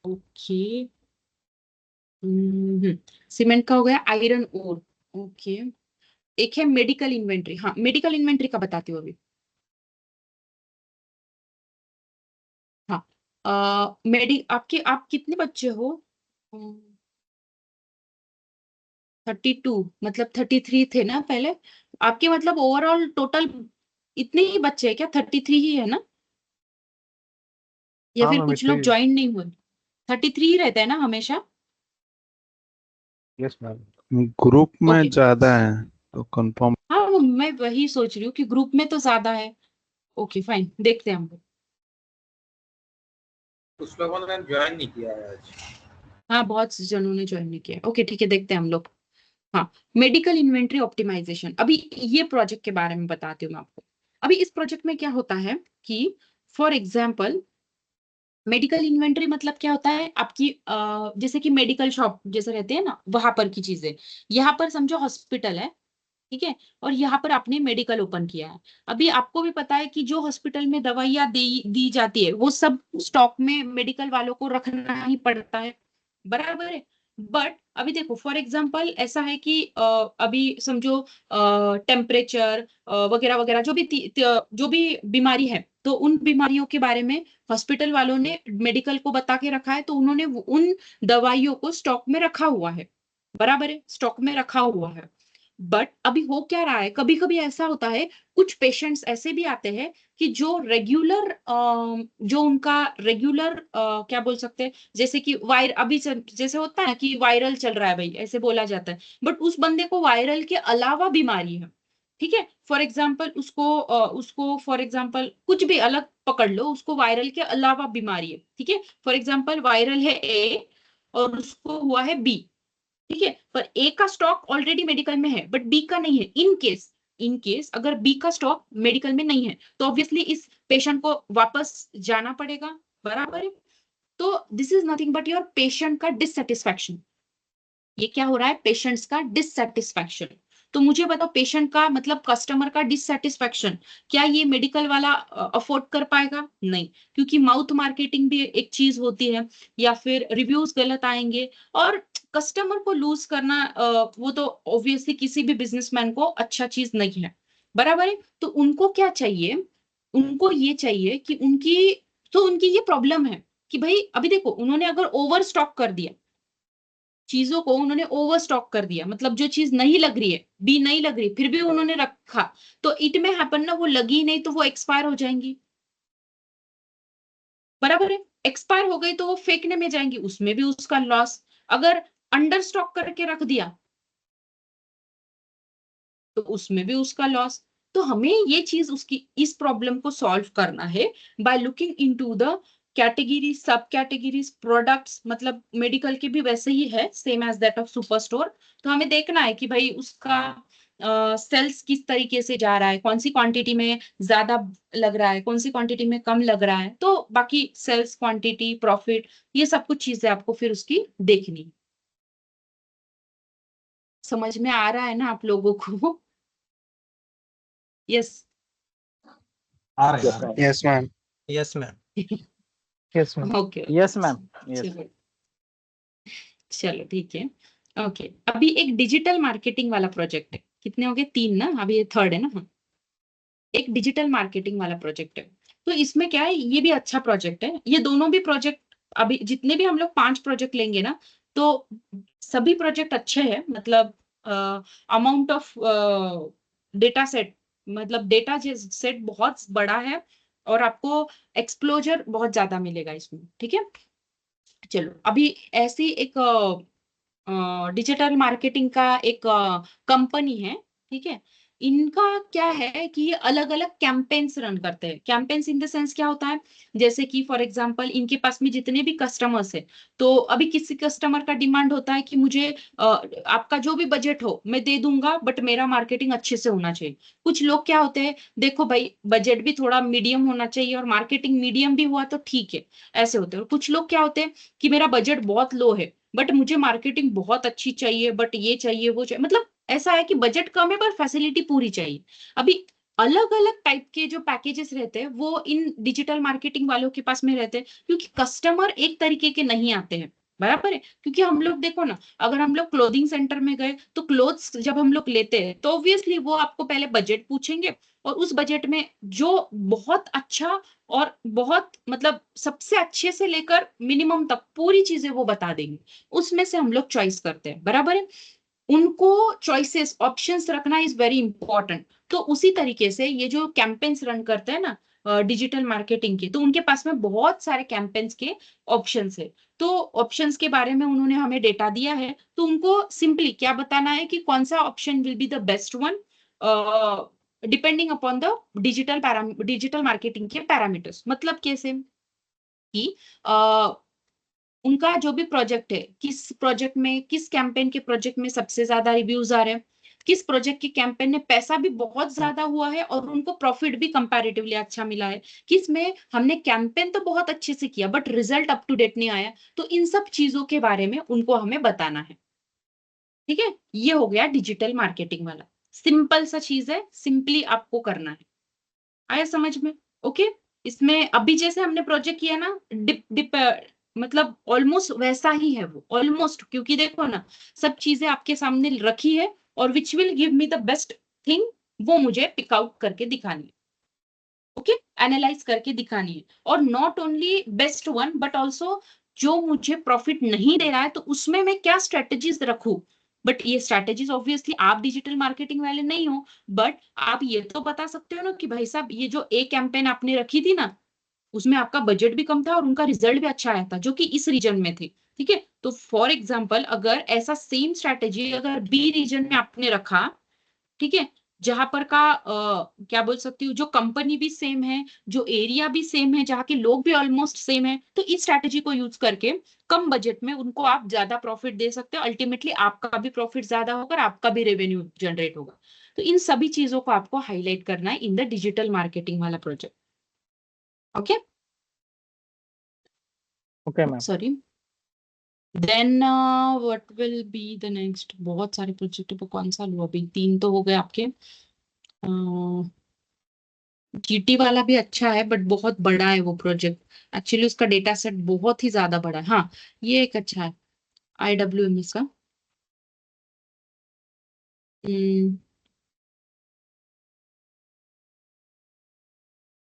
ओके, सीमेंट का हो गया, आयरन ओर, ओके। एक है मेडिकल इन्वेंट्री। हाँ, मेडिकल इन्वेंट्री का बताती हूँ अभी। हाँ, आप कितने बच्चे हो, 32, मतलब 33 थे ना पहले आपके, मतलब ओवरऑल टोटल इतने ही बच्चे हैं क्या, 33 ही है ना, या हाँ फिर मैम, कुछ इतने लोग ज्वाइन नहीं हुए। 33 ही रहता है ना हमेशा। Yes ma'am. ग्रुप में ओके, ज्यादा है तो कंफर्म। हाँ मैं वही सोच रही हूँ कि ग्रुप में तो ज्यादा है। ओके फाइन, देखते हैं हम लोग। कुछ लोगों ने ज्वाइन नहीं किया है आज। हाँ, बहुत से जनों ने ज्वाइन नहीं किया। ओके ठीक है, देखते हैं हम लोग। हाँ, मेडिकल इन्वेंट्री ऑप्टिमाइजेशन, अभी ये प्रोजेक्ट के बारे में बताती हूँ मैं आपको। अभी इस प्रोजेक्ट में क्या होता है कि फॉर एग्जाम्पल मेडिकल इन्वेंट्री मतलब क्या होता है, आपकी जैसे कि मेडिकल शॉप जैसे रहते हैं ना, वहां पर की चीजें। यहाँ पर समझो हॉस्पिटल है, ठीक है, और यहाँ पर आपने मेडिकल ओपन किया है। अभी आपको भी पता है कि जो हॉस्पिटल में दवाइयाँ दी जाती है वो सब स्टॉक में मेडिकल वालों को रखना ही पड़ता है, बराबर है। बट अभी देखो फॉर एग्जांपल ऐसा है कि अभी समझो टेम्परेचर वगैरह वगैरह जो भी बीमारी है, तो उन बीमारियों के बारे में हॉस्पिटल वालों ने मेडिकल को बता के रखा है, तो उन्होंने उन दवाइयों को स्टॉक में रखा हुआ है, बराबर है, स्टॉक में रखा हुआ है। बट अभी हो क्या रहा है, कभी कभी ऐसा होता है, कुछ पेशेंट्स ऐसे भी आते हैं कि जो रेगुलर जो उनका रेगुलर क्या बोल सकते हैं, जैसे कि जैसे होता है कि वायरल चल रहा है भाई, ऐसे बोला जाता है, बट उस बंदे को वायरल के अलावा बीमारी है, ठीक है, फॉर एग्जाम्पल उसको फॉर एग्जाम्पल कुछ भी अलग पकड़ लो, उसको वायरल के अलावा बीमारी है, ठीक है, फॉर एग्जाम्पल वायरल है ए और उसको हुआ है बी, ठीक है, पर ए का स्टॉक ऑलरेडी मेडिकल में है बट बी का नहीं है, इन केस अगर बी का स्टॉक मेडिकल में नहीं है तो ऑब्वियसली इस पेशेंट को वापस जाना पड़ेगा, बराबर है। तो this is nothing but your patient का डिससेटिस्फैक्शन, ये क्या हो रहा है, पेशेंट्स का डिससेटिस्फैक्शन। तो मुझे बताओ पेशेंट का मतलब कस्टमर का डिससेटिस्फैक्शन, क्या ये मेडिकल वाला अफोर्ड कर पाएगा? नहीं, क्योंकि माउथ मार्केटिंग भी एक चीज होती है, या फिर रिव्यूज गलत आएंगे, और कस्टमर को लूज करना वो तो ऑब्वियसली किसी भी बिजनेसमैन को अच्छा चीज नहीं है, बराबर है। तो उनको क्या चाहिए, उनको ये चाहिए कि उनकी ये प्रॉब्लम है कि भाई अभी देखो उन्होंने अगर ओवर स्टॉक कर दिया, चीजों को उन्होंने ओवर स्टॉक कर दिया, मतलब जो चीज नहीं लग रही है, बी नहीं लग रही, फिर भी उन्होंने रखा, तो इट में हैपन ना, वो लगी नहीं तो वो एक्सपायर हो जाएंगी, बराबर है, एक्सपायर हो गई तो वो फेंकने में जाएंगी, उसमें भी उसका लॉस। अगर अंडर स्टॉक करके रख दिया तो उसमें भी उसका लॉस। तो हमें ये चीज उसकी इस प्रॉब्लम को सॉल्व करना है by looking into the category, sub categories, products, मतलब मेडिकल के भी वैसे ही है same as that of super store. तो हमें देखना है कि भाई उसका सेल्स किस तरीके से जा रहा है, कौन सी क्वांटिटी में ज्यादा लग रहा है, कौन सी क्वांटिटी में कम लग रहा है, तो बाकी सेल्स, क्वांटिटी, प्रॉफिट, ये सब कुछ चीजें आपको फिर उसकी देखनी। समझ में आ रहा है ना आप लोगों को? यस। आ रहे हैं Yes, ma'am. Yes ma'am. Yes ma'am, okay yes ma'am, yes. चलो चलो ठीक है। ओके, अभी एक डिजिटल मार्केटिंग वाला प्रोजेक्ट है, कितने हो गए, 3 ना, अभी ये 3rd है ना। हाँ, एक डिजिटल मार्केटिंग वाला प्रोजेक्ट है, तो इसमें क्या है, ये भी अच्छा प्रोजेक्ट है, ये दोनों भी प्रोजेक्ट, अभी जितने भी हम लोग 5 प्रोजेक्ट लेंगे ना, तो सभी प्रोजेक्ट अच्छे हैं, मतलब अमाउंट ऑफ डेटा सेट, मतलब डेटा सेट बहुत बड़ा है, और आपको एक्सप्लोजर बहुत ज्यादा मिलेगा इसमें, ठीक है। चलो अभी ऐसी एक डिजिटल मार्केटिंग का एक कंपनी है, ठीक है, इनका क्या है कि ये अलग अलग कैंपेन्स रन करते हैं। कैंपेन्स इन द सेंस क्या होता है, जैसे कि फॉर एग्जांपल इनके पास में जितने भी कस्टमर्स है, तो अभी किसी कस्टमर का डिमांड होता है कि मुझे आपका जो भी बजट हो मैं दे दूंगा, बट मेरा मार्केटिंग अच्छे से होना चाहिए। कुछ लोग क्या होते हैं, देखो भाई बजट भी थोड़ा मीडियम होना चाहिए और मार्केटिंग मीडियम भी हुआ तो ठीक है, ऐसे होते हैं। और कुछ लोग क्या होते हैं कि मेरा बजट बहुत लो है बट मुझे मार्केटिंग बहुत अच्छी चाहिए, बट ये चाहिए वो चाहिए, मतलब ऐसा है कि बजट कम है पर फैसिलिटी पूरी चाहिए। अभी अलग अलग टाइप के जो पैकेजेस रहते हैं वो इन डिजिटल मार्केटिंग वालों के पास में रहते हैं, क्योंकि कस्टमर एक तरीके के नहीं आते हैं, बराबर है। क्योंकि हम लोग देखो ना, अगर हम लोग क्लोथिंग सेंटर में गए तो क्लोथ्स जब हम लोग लेते हैं तो ऑब्वियसली वो आपको पहले बजट पूछेंगे, और उस बजट में जो बहुत अच्छा और बहुत मतलब सबसे अच्छे से लेकर मिनिमम तक पूरी चीजें वो बता देंगे, उसमें से हम लोग चॉइस करते हैं, बराबर है। उनको चॉइसेस, ऑप्शंस रखना इज वेरी इंपॉर्टेंट। तो उसी तरीके से ये जो कैंपेन्स रन करते हैं ना डिजिटल मार्केटिंग के, तो उनके पास में बहुत सारे कैंपेन्स के ऑप्शंस है। तो ऑप्शंस के बारे में उन्होंने हमें डेटा दिया है, तो उनको सिंपली क्या बताना है कि कौन सा option will be the best one, depending upon the digital marketing के पैरामीटर्स। मतलब कैसे कि उनका जो भी प्रोजेक्ट है, किस प्रोजेक्ट में, किस कैंपेन के प्रोजेक्ट में सबसे ज्यादा रिव्यूज आ रहे हैं, किस प्रोजेक्ट के कैंपेन में पैसा भी बहुत ज्यादा हुआ है और उनको प्रॉफिट भी कंपैरेटिवली अच्छा मिला है, किस में हमने कैंपेन तो बहुत अच्छे से किया but result up to date नहीं आया। तो इन सब चीजों के बारे में उनको हमें बताना है, ठीक है। ये हो गया डिजिटल मार्केटिंग वाला, सिंपल सा चीज है, सिंपली आपको करना है। आया समझ में? ओके। इसमें अभी जैसे हमने प्रोजेक्ट किया ना, मतलब ऑलमोस्ट वैसा ही है वो, ऑलमोस्ट, क्योंकि देखो ना सब चीजें आपके सामने रखी है और which will give me the best thing, वो मुझे पिक आउट करके दिखानी है, ओके, एनालाइज करके दिखानी है। और not only best one but also जो मुझे प्रॉफिट नहीं दे रहा है तो उसमें मैं क्या स्ट्रेटेजीज रखूं। बट ये स्ट्रेटेजीज ऑब्वियसली आप डिजिटल मार्केटिंग वाले नहीं हो, बट आप ये तो बता सकते हो ना कि भाई साहब ये जो एक कैंपेन आपने रखी थी ना, उसमें आपका बजट भी कम था और उनका रिजल्ट भी अच्छा आया था जो कि इस रीजन में थे, ठीक है। तो फॉर एग्जाम्पल अगर ऐसा सेम स्ट्रेटेजी अगर बी रीजन में आपने रखा, ठीक है, जहां पर का क्या बोल सकती हूँ, जो कंपनी भी सेम है, जो एरिया भी सेम है, जहाँ के लोग भी ऑलमोस्ट सेम है, तो इस स्ट्रैटेजी को यूज करके कम बजट में उनको आप ज्यादा प्रॉफिट दे सकते हो। अल्टीमेटली आपका भी प्रॉफिट ज्यादा होगा और आपका भी रेवेन्यू जनरेट होगा। तो इन सभी चीजों को आपको हाईलाइट करना है इन द डिजिटल मार्केटिंग वाला project, okay. Okay ma'am. Sorry, then what will be the next. बहुत सारे प्रोजेक्ट पे कौन सा लूं, अभी 3 तो हो गए आपके। जीटी वाला भी अच्छा है बट बहुत बड़ा है वो प्रोजेक्ट, एक्चुअली उसका डेटा सेट बहुत ही ज्यादा बड़ा है। हाँ, ये एक अच्छा है IWMS का। हम्म,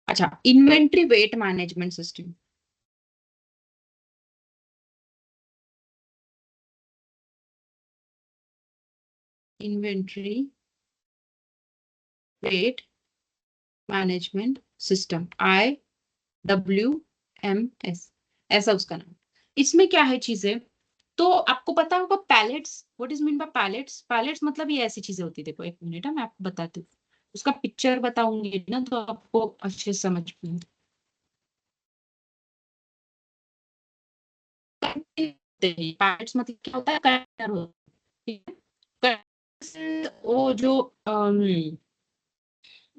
अच्छा, inventory weight management system. Inventory weight management system, IWMS, ऐसा उसका नाम। इसमें क्या है चीजें, तो आपको पता होगा pallets, what is mean by pallets. Pallets मतलब ये ऐसी चीजें होती है, देखो एक मिनट है मैं आपको बताती हूँ, उसका पिक्चर बताऊंगी ना तो आपको अच्छे से समझ में। पैलेट्स मतलब क्या होता है, कंटेनर होता है, ठीक है? वो जो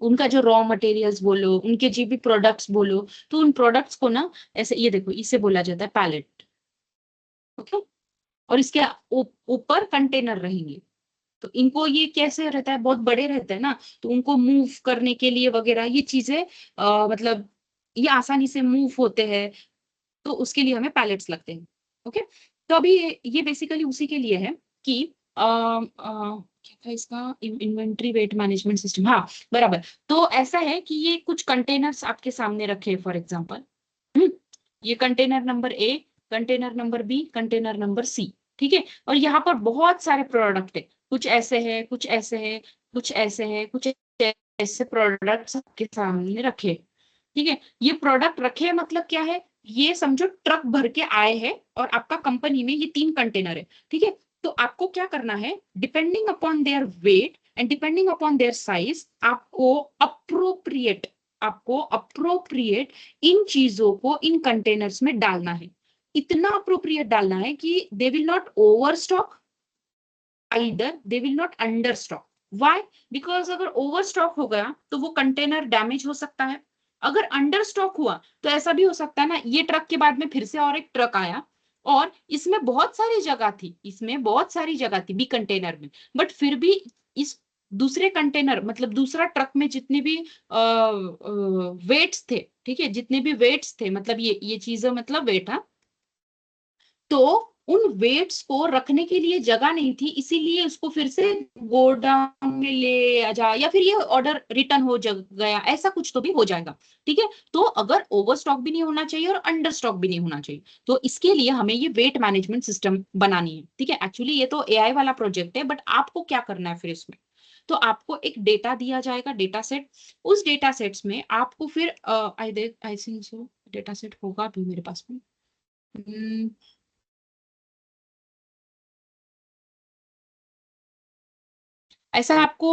उनका जो रॉ मटेरियल्स बोलो, उनके जो भी प्रोडक्ट्स बोलो, तो उन प्रोडक्ट्स को ना ऐसे, ये देखो इसे बोला जाता है पैलेट, ओके। और इसके ऊपर कंटेनर रहेंगे। तो इनको ये कैसे रहता है, बहुत बड़े रहते हैं ना, तो उनको मूव करने के लिए वगैरह ये चीजें मतलब ये आसानी से मूव होते हैं, तो उसके लिए हमें पैलेट्स लगते हैं, ओके। तो अभी ये बेसिकली उसी के लिए है कि क्या था इसका, इन्वेंट्री वेट मैनेजमेंट सिस्टम, हाँ बराबर। तो ऐसा है कि ये कुछ कंटेनर्स आपके सामने रखे फॉर एग्जांपल, ये container number A, container number B, container number C, ठीक है। और यहाँ पर बहुत सारे प्रोडक्ट है, कुछ ऐसे है, कुछ ऐसे है, कुछ ऐसे है, कुछ ऐसे प्रोडक्ट्स आपके सामने रखे, ठीक है। ये प्रोडक्ट रखे मतलब क्या है, ये समझो ट्रक भर के आए हैं और आपका कंपनी में ये 3 कंटेनर है, ठीक है। तो आपको क्या करना है, depending upon their weight and depending upon their size, आपको अप्रोप्रिएट इन चीजों को इन कंटेनर्स में डालना है। इतना अप्रोप्रिएट डालना है कि they will not over stock, either they will not under stock. Why? Because अगर ओवर स्टॉक हो गया तो वो कंटेनर डैमेज हो सकता है। अगर अंडर स्टॉक हुआ तो ऐसा भी हो सकता है ना, ये ट्रक के बाद में फिर से और एक ट्रक आया और इसमें बहुत सारी जगह थी, इसमें बहुत सारी जगह थी बी कंटेनर में, बट फिर भी इस दूसरे कंटेनर मतलब दूसरा ट्रक में जितने भी वेट्स थे, ठीक है, जितने भी वेट्स थे, मतलब ये चीजें मतलब वेट, हाँ, तो उन वेट्स को रखने के लिए जगह नहीं थी, इसीलिए उसको फिर से गोडाउन में ले आ जा, या फिर ये ऑर्डर रिटर्न हो गया, ऐसा कुछ तो भी हो जाएगा, ठीक है। तो अगर ओवर स्टॉक भी नहीं होना चाहिए और अंडर स्टॉक भी नहीं होना चाहिए, तो इसके लिए हमें ये वेट मैनेजमेंट सिस्टम बनानी है, ठीक है। एक्चुअली ये तो AI वाला प्रोजेक्ट है, बट आपको क्या करना है फिर इसमें, तो आपको एक डेटा दिया जाएगा, डेटा सेट। उस डेटा सेट्स में आपको फिर आई थिंक सो डेटा सेट होगा भी मेरे पास में। ऐसा आपको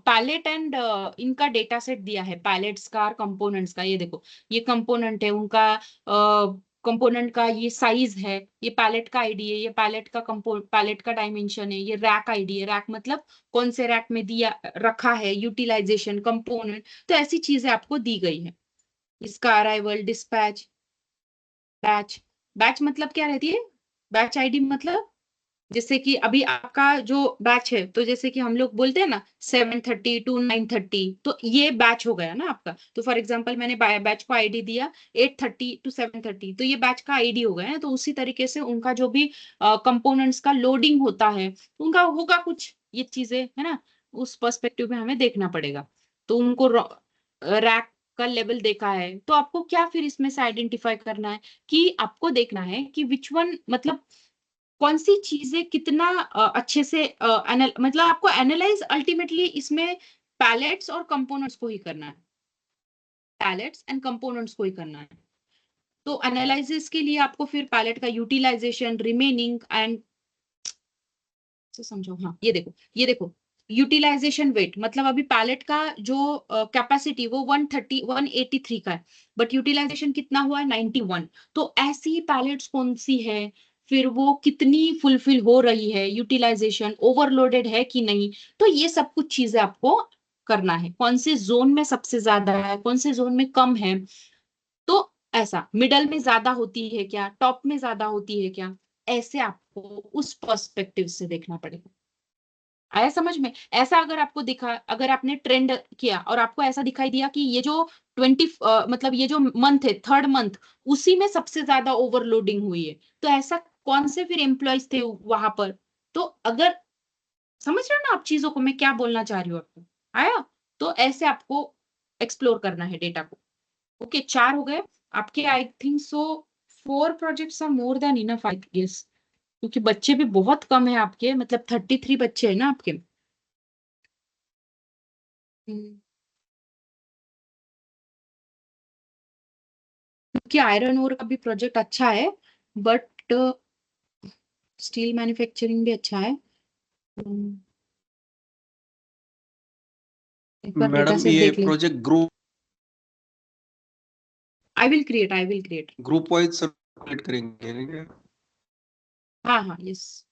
पैलेट एंड इनका डेटा सेट दिया है, पैलेट्स का और कंपोनेंट्स का। ये देखो, ये कंपोनेंट है उनका, कंपोनेंट का ये साइज है, ये पैलेट का आईडी है, ये पैलेट का पैलेट का डायमेंशन है, ये रैक आईडी है, रैक मतलब कौन से रैक में दिया रखा है, यूटिलाइजेशन कंपोनेंट। तो ऐसी चीजें आपको दी गई है। इसका अराइवल, डिस्पैच, बैच, बैच मतलब क्या रहती है, बैच आईडी मतलब जैसे कि अभी आपका जो बैच है, तो जैसे कि हम लोग बोलते हैं ना 7:30 to 9:30, तो ये बैच हो गया ना आपका। तो फॉर एग्जांपल मैंने बैच को आईडी दिया 8:30 to 7:30, तो ये बैच का आईडी हो गया है। तो उसी तरीके से उनका जो भी कंपोनेंट्स का लोडिंग होता है, उनका होगा कुछ ये चीजें, है ना। उस पर्सपेक्टिव में हमें देखना पड़ेगा। तो उनको रैक का लेवल देखा है, तो आपको क्या फिर इसमें से आइडेंटिफाई करना है कि आपको देखना है कि विच वन, मतलब कौन सी चीजें कितना अच्छे से मतलब आपको एनालाइज अल्टीमेटली इसमें पैलेट्स और कंपोनेंट्स को ही करना है। पैलेट्स एंड कंपोनेंट्स को ही करना है। तो एनालिसिस के लिए आपको फिर पैलेट का यूटिलाइजेशन, रिमेनिंग एंड समझो। हाँ, ये देखो यूटिलाइजेशन वेट, मतलब अभी पैलेट का जो कैपेसिटी वो 183 का है, बट यूटिलाइजेशन कितना हुआ है 91। तो ऐसी पैलेट्स कौन सी है, फिर वो कितनी फुलफिल हो रही है, यूटिलाइजेशन ओवरलोडेड है कि नहीं। तो ये सब कुछ चीजें आपको करना है, कौन से जोन में सबसे ज्यादा है, कौन से जोन में कम है। तो ऐसा मिडल में ज्यादा होती है क्या, टॉप में ज्यादा होती है क्या, ऐसे आपको उस पर्सपेक्टिव से देखना पड़ेगा। आया समझ में? ऐसा अगर आपको दिखा, अगर आपने ट्रेंड किया और आपको ऐसा दिखाई दिया कि ये जो 20 मतलब ये जो मंथ है, थर्ड मंथ, उसी में सबसे ज्यादा ओवरलोडिंग हुई है, तो ऐसा कौन से फिर एम्प्लॉयज थे वहां पर। तो अगर समझ रहे हो ना आप चीजों को, मैं क्या बोलना चाह रही हूँ आपको, आया। तो ऐसे आपको एक्सप्लोर करना है डेटा को। ओके, 4 हो गए आपके, I think so 4 projects are more than enough I guess, क्योंकि बच्चे भी बहुत कम है आपके, मतलब 33 बच्चे हैं ना आपके। हम्म, क्योंकि आयरन ओर का भी प्रोजेक्ट अच्छा है, बट स्टील मैन्युफैक्चरिंग भी अच्छा है। एक बार डेटा मैडम सेट ये देख ले। Project group I will create. Group wise circulate करेंगे है क्या? हाँ हाँ, यस।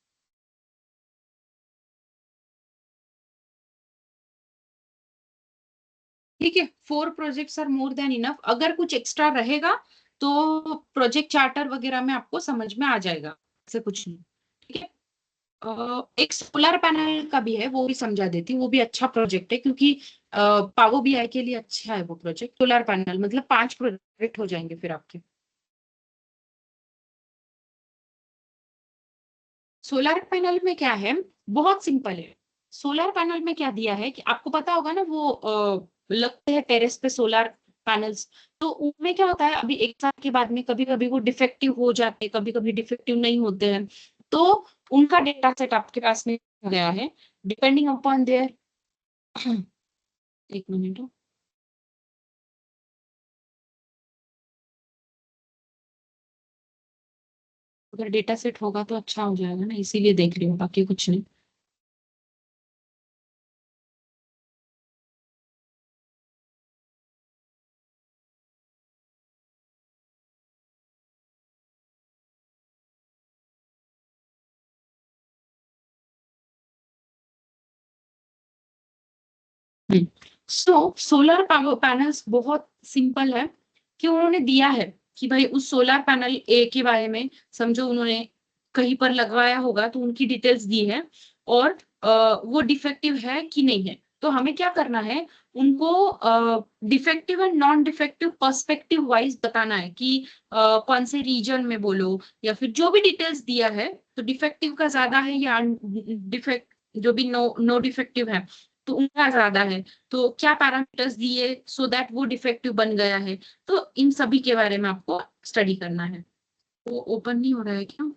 ठीक है, 4 projects are more than enough. अगर कुछ एक्स्ट्रा रहेगा तो प्रोजेक्ट चार्टर वगैरह में आपको समझ में आ जाएगा, ऐसे कुछ नहीं। ठीक है। एक सोलर पैनल का भी है, वो भी समझा देती हूँ। वो भी अच्छा प्रोजेक्ट है, क्योंकि पावर बीआई के लिए अच्छा है वो प्रोजेक्ट। सोलर पैनल मतलब 5 प्रोजेक्ट हो जाएंगे फिर आपके। सोलर पैनल में क्या है, बहुत सिंपल है। सोलर पैनल में क्या दिया है कि आपको पता होगा ना, वो लगते हैं टेरेस पे सोलर पैनल्स। तो उनमें क्या होता है, अभी एक साल के बाद में कभी कभी वो डिफेक्टिव हो जाते हैं, कभी कभी डिफेक्टिव नहीं होते हैं। तो उनका डेटा सेट आपके पास में आ गया है, डिपेंडिंग अपॉन देयर एक मिनट। अगर डेटा सेट होगा तो अच्छा हो जाएगा ना, इसीलिए देख रही हूँ, बाकी कुछ नहीं। सो सोलर पावर पैनल्स बहुत सिंपल है, कि उन्होंने दिया है कि भाई उस सोलर पैनल ए के बारे में समझो, उन्होंने कहीं पर लगवाया होगा तो उनकी डिटेल्स दी है, और वो डिफेक्टिव है कि नहीं है। तो हमें क्या करना है, उनको defective and non defective perspective wise बताना है कि कौन से रीजन में बोलो, या फिर जो भी डिटेल्स दिया है, तो डिफेक्टिव का ज्यादा है या डिफेक्ट, जो भी नो डिफेक्टिव है तो उनका ज्यादा है, तो क्या पैरामीटर्स दिए सो दैट वो डिफेक्टिव बन गया है। तो इन सभी के बारे में आपको स्टडी करना है। वो ओपन नहीं हो रहा है क्या,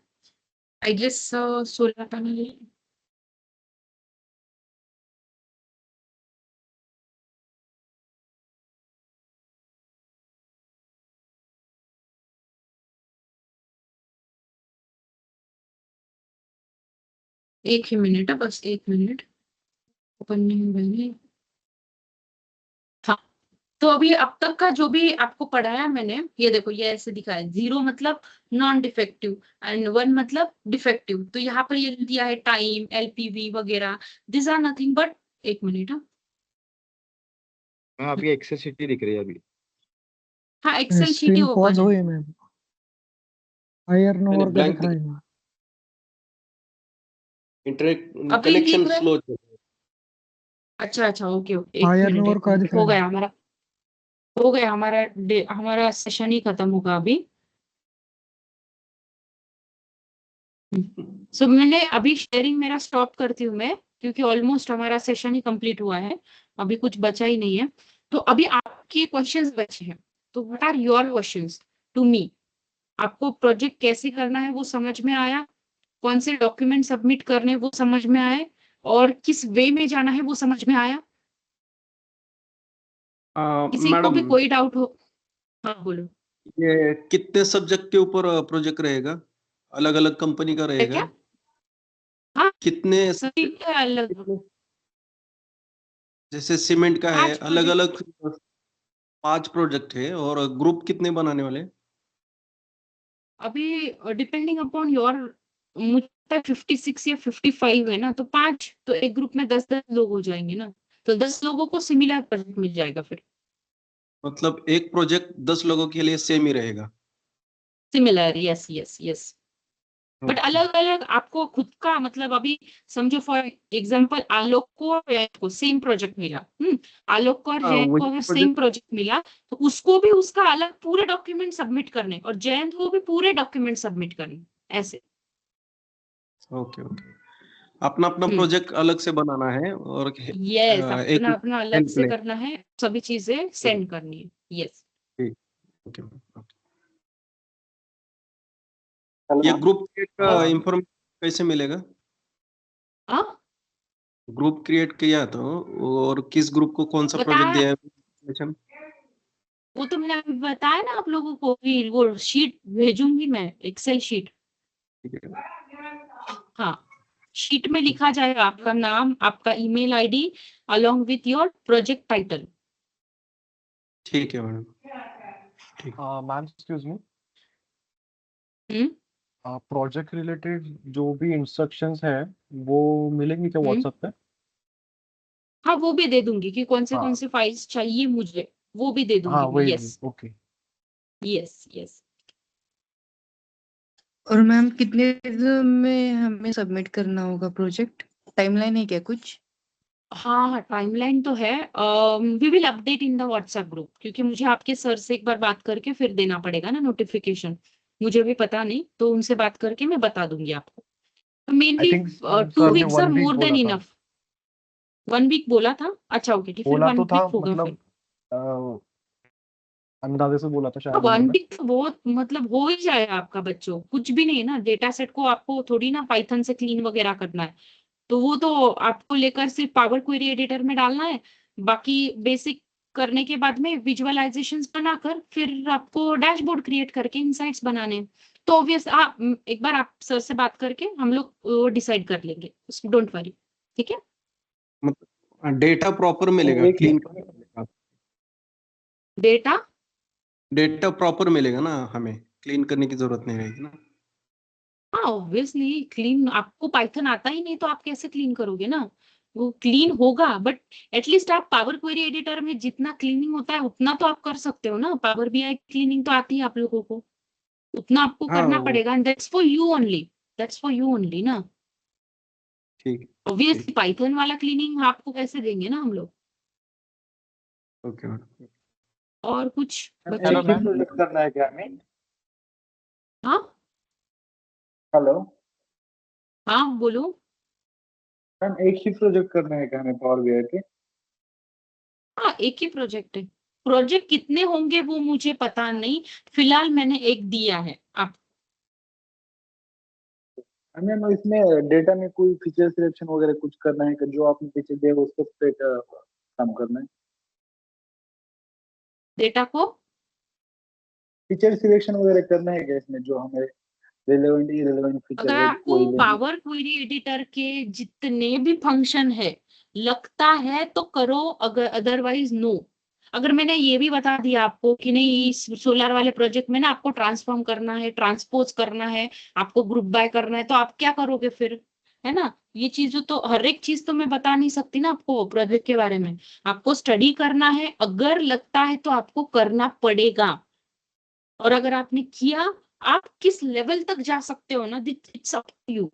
आई गेस सोलर पैनल। एक ही मिनट है, बस 1 मिनट, ओपन नहीं हो रही है। हाँ, तो अभी अब तक का जो भी आपको पढ़ाया मैंने, ये देखो, ये ऐसे दिखा है, 0 मतलब नॉन डिफेक्टिव एंड 1 मतलब डिफेक्टिव। तो यहाँ पर ये दिया है टाइम, एलपीवी वगैरह, दिस आर नथिंग बट, एक मिनट। मैम आपकी एक्सेसिटी दिख रही है अभी। हाँ, एक्सेल शीट ही स्क्रीन ओपन पॉज है। हुई मैम, आयरन मैंने ओर का ब्लैंक दिख रहा है मैम। अभी कनेक्शन ये- स्लो अच्छा अच्छा, ओके ओके, एक फायर मिनट, और का हो गया हमारा हमारा सेशन ही खत्म होगा अभी। सो मैंने अभी शेयरिंग मेरा स्टॉप करती हूँ मैं, क्योंकि ऑलमोस्ट हमारा सेशन ही कंप्लीट हुआ है, अभी कुछ बचा ही नहीं है। तो अभी आपके क्वेश्चंस बचे हैं, तो what are your questions to me? आपको प्रोजेक्ट कैसे करना है वो समझ में आया? कौन से डॉक्यूमेंट सबमिट करने वो समझ में आए? और किस वे में जाना है वो समझ में आया? किसी को भी मैडम, कोई डाउट हो? हाँ बोलो। ये कितने सब्जेक्ट के ऊपर प्रोजेक्ट रहेगा? अलग अलग कंपनी का रहेगा? क्या? हाँ, कितने सभी का अलग जैसे सीमेंट का है 5 अलग प्रोजेक्ट। अलग 5 प्रोजेक्ट है, और ग्रुप कितने बनाने वाले? अभी डिपेंडिंग अपॉन योर, मुझे 56 या 55 है ना, तो 5, तो एक ग्रुप में 10-10 लोग हो जाएंगे ना, तो 10 लोगों को सिमिलर प्रोजेक्ट मिल जाएगा फिर। मतलब एक प्रोजेक्ट 10 लोगों के लिए सेम ही रहेगा? Similar, yes yes yes. But okay. अलग अलग आपको खुद का, मतलब अभी समझो फॉर एग्जांपल आलोक को और जयंत को सेम प्रोजेक्ट मिला, आलोक को और हाँ, जयंत को वही अगर प्रोजेक्ट। सेम प्रोजेक्ट मिला, तो उसको भी उसका अलग पूरे डॉक्यूमेंट सबमिट करने, और जयंत को भी पूरे डॉक्यूमेंट सबमिट करने, ऐसे। ओके ओके, अपना अपना हम्म। प्रोजेक्ट अलग से बनाना है, और यस, एक अपना अपना अलग से टेम्पलेट। करना है, सभी चीजें सेंड करनी है। यस। Okay okay. ये ग्रुप क्रिएट का और इंफॉर्मेशन कैसे मिलेगा? हाँ, ग्रुप क्रिएट किया तो, और किस ग्रुप को कौन सा प्रोजेक्ट बताया, दिया है information? वो तो मैंने अभी बताया ना आप लोगों को, भी वो शीट भेजूंगी मैं, एक्सेल शीट। ठीक है। हाँ, शीट में लिखा जाएगा आपका नाम, आपका email ID, along with your project title. ठीक है मैडम। मैम एक्सक्यूज मी, हम्म प्रोजेक्ट रिलेटेड जो भी इंस्ट्रक्शंस है वो मिलेंगे क्या हम्म व्हाट्सएप पे? हाँ, वो भी दे दूंगी कि कौन हाँ से फाइल्स चाहिए मुझे, वो भी दे हाँ दूंगी मैं। वही यस ओके। Yes yes. और मैम कितने दिन में हमें सबमिट करना होगा प्रोजेक्ट? टाइमलाइन है क्या कुछ? हाँ हाँ, टाइमलाइन तो है। We will update in the WhatsApp group, क्योंकि मुझे आपके सर से एक बार बात करके फिर देना पड़ेगा ना नोटिफिकेशन, मुझे भी पता नहीं, तो उनसे बात करके मैं बता दूंगी आपको। आई मेनली थिंक 2 सर ने weeks are 1 week more than बोला था। इनफ। 1 वीक बोला था? अच्छा ओके, फिर बोला 1 तो था वीक होगा फिर। मतलब अंदाजे से बोला था शायद 1 उन्होंने। वीक तो बहुत, मतलब हो ही जाएगा आपका बच्चों, कुछ भी नहीं ना, डेटा सेट को आपको थोड़ी ना पाइथन से क्लीन वगैरह करना है, तो वो तो आपको लेकर सिर्फ पावर क्वेरी एडिटर में डालना है, बाकी बेसिक करने के बाद में विजुअलाइजेशंस बनाकर फिर आपको डैशबोर्ड क्रिएट करके इनसाइट्स बनाने हैं। तो ऑब्वियस आप एक बार आप सर से बात करके हम लोग वो डिसाइड कर लेंगे, डोंट वरी, ठीक है? मतलब डेटा प्रॉपर मिलेगा, एक clean minute. Data, data proper मिलेगा ना, हमें क्लीन करने की जरूरत नहीं रहेगी ना? हाँ ऑब्वियसली क्लीन, आपको पाइथन आता ही नहीं तो आप कैसे क्लीन करोगे ना, वो क्लीन होगा, बट एटलीस्ट आप पावर क्वेरी एडिटर में जितना क्लीनिंग होता है उतना तो आप कर सकते हो ना, पावर बीआई क्लीनिंग तो आती है आप लोगों को, उतना आपको हाँ करना वो पड़ेगा, and that's for you only, that's for you only ना। ठीक है। ऑब्वियसली पाइथन वाला क्लीनिंग आपको कैसे देंगे ना हम लोग। Okay madam. और कुछ मैम बच्चों? एक ही प्रोजेक्ट करना है क्या हमें? हाँ हेलो हाँ बोलो। मैम, एक ही प्रोजेक्ट करना है क्या हमें पावर बीआई के? हाँ, एक ही प्रोजेक्ट है, प्रोजेक्ट कितने होंगे वो मुझे पता नहीं, फिलहाल मैंने एक दिया है आप। मैम इसमें डेटा में कोई फीचर सिलेक्शन वगैरह कुछ करना है कि जो आपने पीछे दिया उसके पे काम करना है? डेटा को फीचर सिलेक्शन वगैरह करना है क्या इसमें, जो हमें रिलेवेंट इरेलेवेंट अगर फीचर है आपको वही लेना है? पावर क्वेरी एडिटर के जितने भी फंक्शन है लगता है तो करो, अगर अदरवाइज नो। अगर मैंने ये भी बता दिया आपको कि नहीं इस सोलर वाले प्रोजेक्ट में ना आपको ट्रांसफॉर्म करना है, ट्रांसपोज करना है, आपको ग्रुप बाय करना है, तो आप क्या करोगे फिर, है ना? ये चीज तो हर एक चीज तो मैं बता नहीं सकती ना आपको प्रोजेक्ट के बारे में, आपको स्टडी करना है, अगर लगता है तो आपको करना पड़ेगा, और अगर आपने किया, आप किस लेवल तक जा सकते हो ना, इट्स अप टू यू,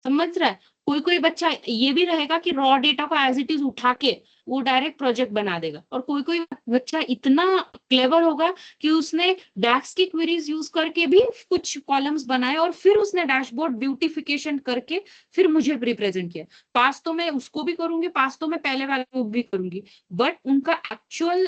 समझ रहा है? कोई कोई बच्चा ये भी रहेगा कि रॉ डेटा को एज इट इज उठा के वो डायरेक्ट प्रोजेक्ट बना देगा, और कोई कोई बच्चा इतना क्लेवर होगा कि उसने डैक्स की क्वेरीज यूज करके भी कुछ कॉलम्स बनाए और फिर उसने डैशबोर्ड ब्यूटिफिकेशन करके फिर मुझे रिप्रेजेंट किया। पास तो मैं उसको भी करूंगी, पास तो मैं पहले वाले को भी करूंगी, बट उनका एक्चुअल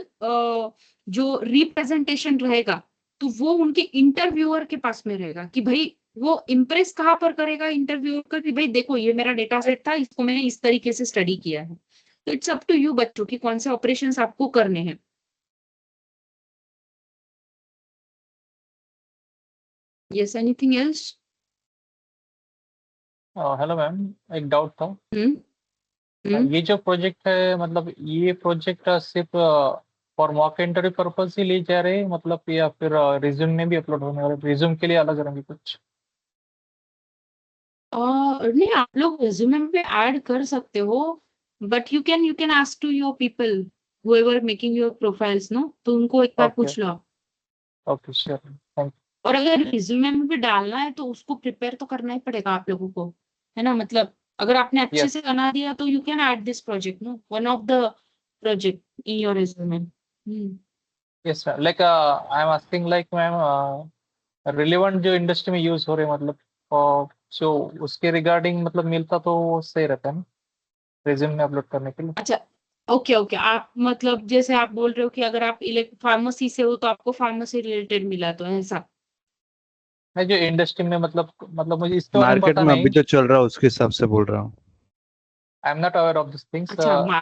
जो रिप्रेजेंटेशन रहेगा तो वो उनके इंटरव्यूअर के पास में रहेगा कि भाई वो इम्प्रेस कहाँ पर करेगा इंटरव्यूअर का कि भाई देखो ये मेरा डेटा सेट था, इसको मैंने इस तरीके से स्टडी किया है। तो इट्स अप टू यू बच्चों की कौन से ऑपरेशंस आपको करने हैं। Yes, anything else? Hello ma'am, एक डाउट था। हम्म ये जो प्रोजेक्ट है, मतलब ये प्रोजेक्ट सिर्फ फॉर मॉक इंटरव्यू पर्पस ही ले जा रहे हैं, मतलब या फिर रिज्यूम में भी अपलोड होने वाले? रिज्यूम के लिए अलग रहेंगे कुछ? नहीं, आप लोग रिज्यूमे में ऐड कर सकते हो, but you can ask to your people whoever making your profiles, no, तो उनको एक बार ओके पूछ लो। ओके, श्योर, थैंक और अगर रिज्यूमे में भी डालना है तो उसको प्रिपेयर तो करना ही पड़ेगा आप लोगों को, है ना। मतलब अगर आपने अच्छे Yes. से बना दिया तो you can add this project, no, one of the project in your resume. You. Yes ma'am, like I am asking like ma'am, relevant जो इंडस्ट्री में यूज हो रहे हैं, मतलब जो उसके रिगार्डिंग मतलब मिलता तो वो सही रहता है ना रिज्यूम में अपलोड करने के लिए। अच्छा, ओके ओके, आप मतलब जैसे आप बोल रहे हो कि अगर आप फार्मेसी से हो तो आपको फार्मेसी रिलेटेड मिला, तो ऐसा। मैं जो इंडस्ट्री में मतलब मुझे इसके बारे में मार्केट पता में नहीं। अभी जो चल रहा है उसके हिसाब से बोल रहा हूँ। आई am not aware of this things, अच्छा,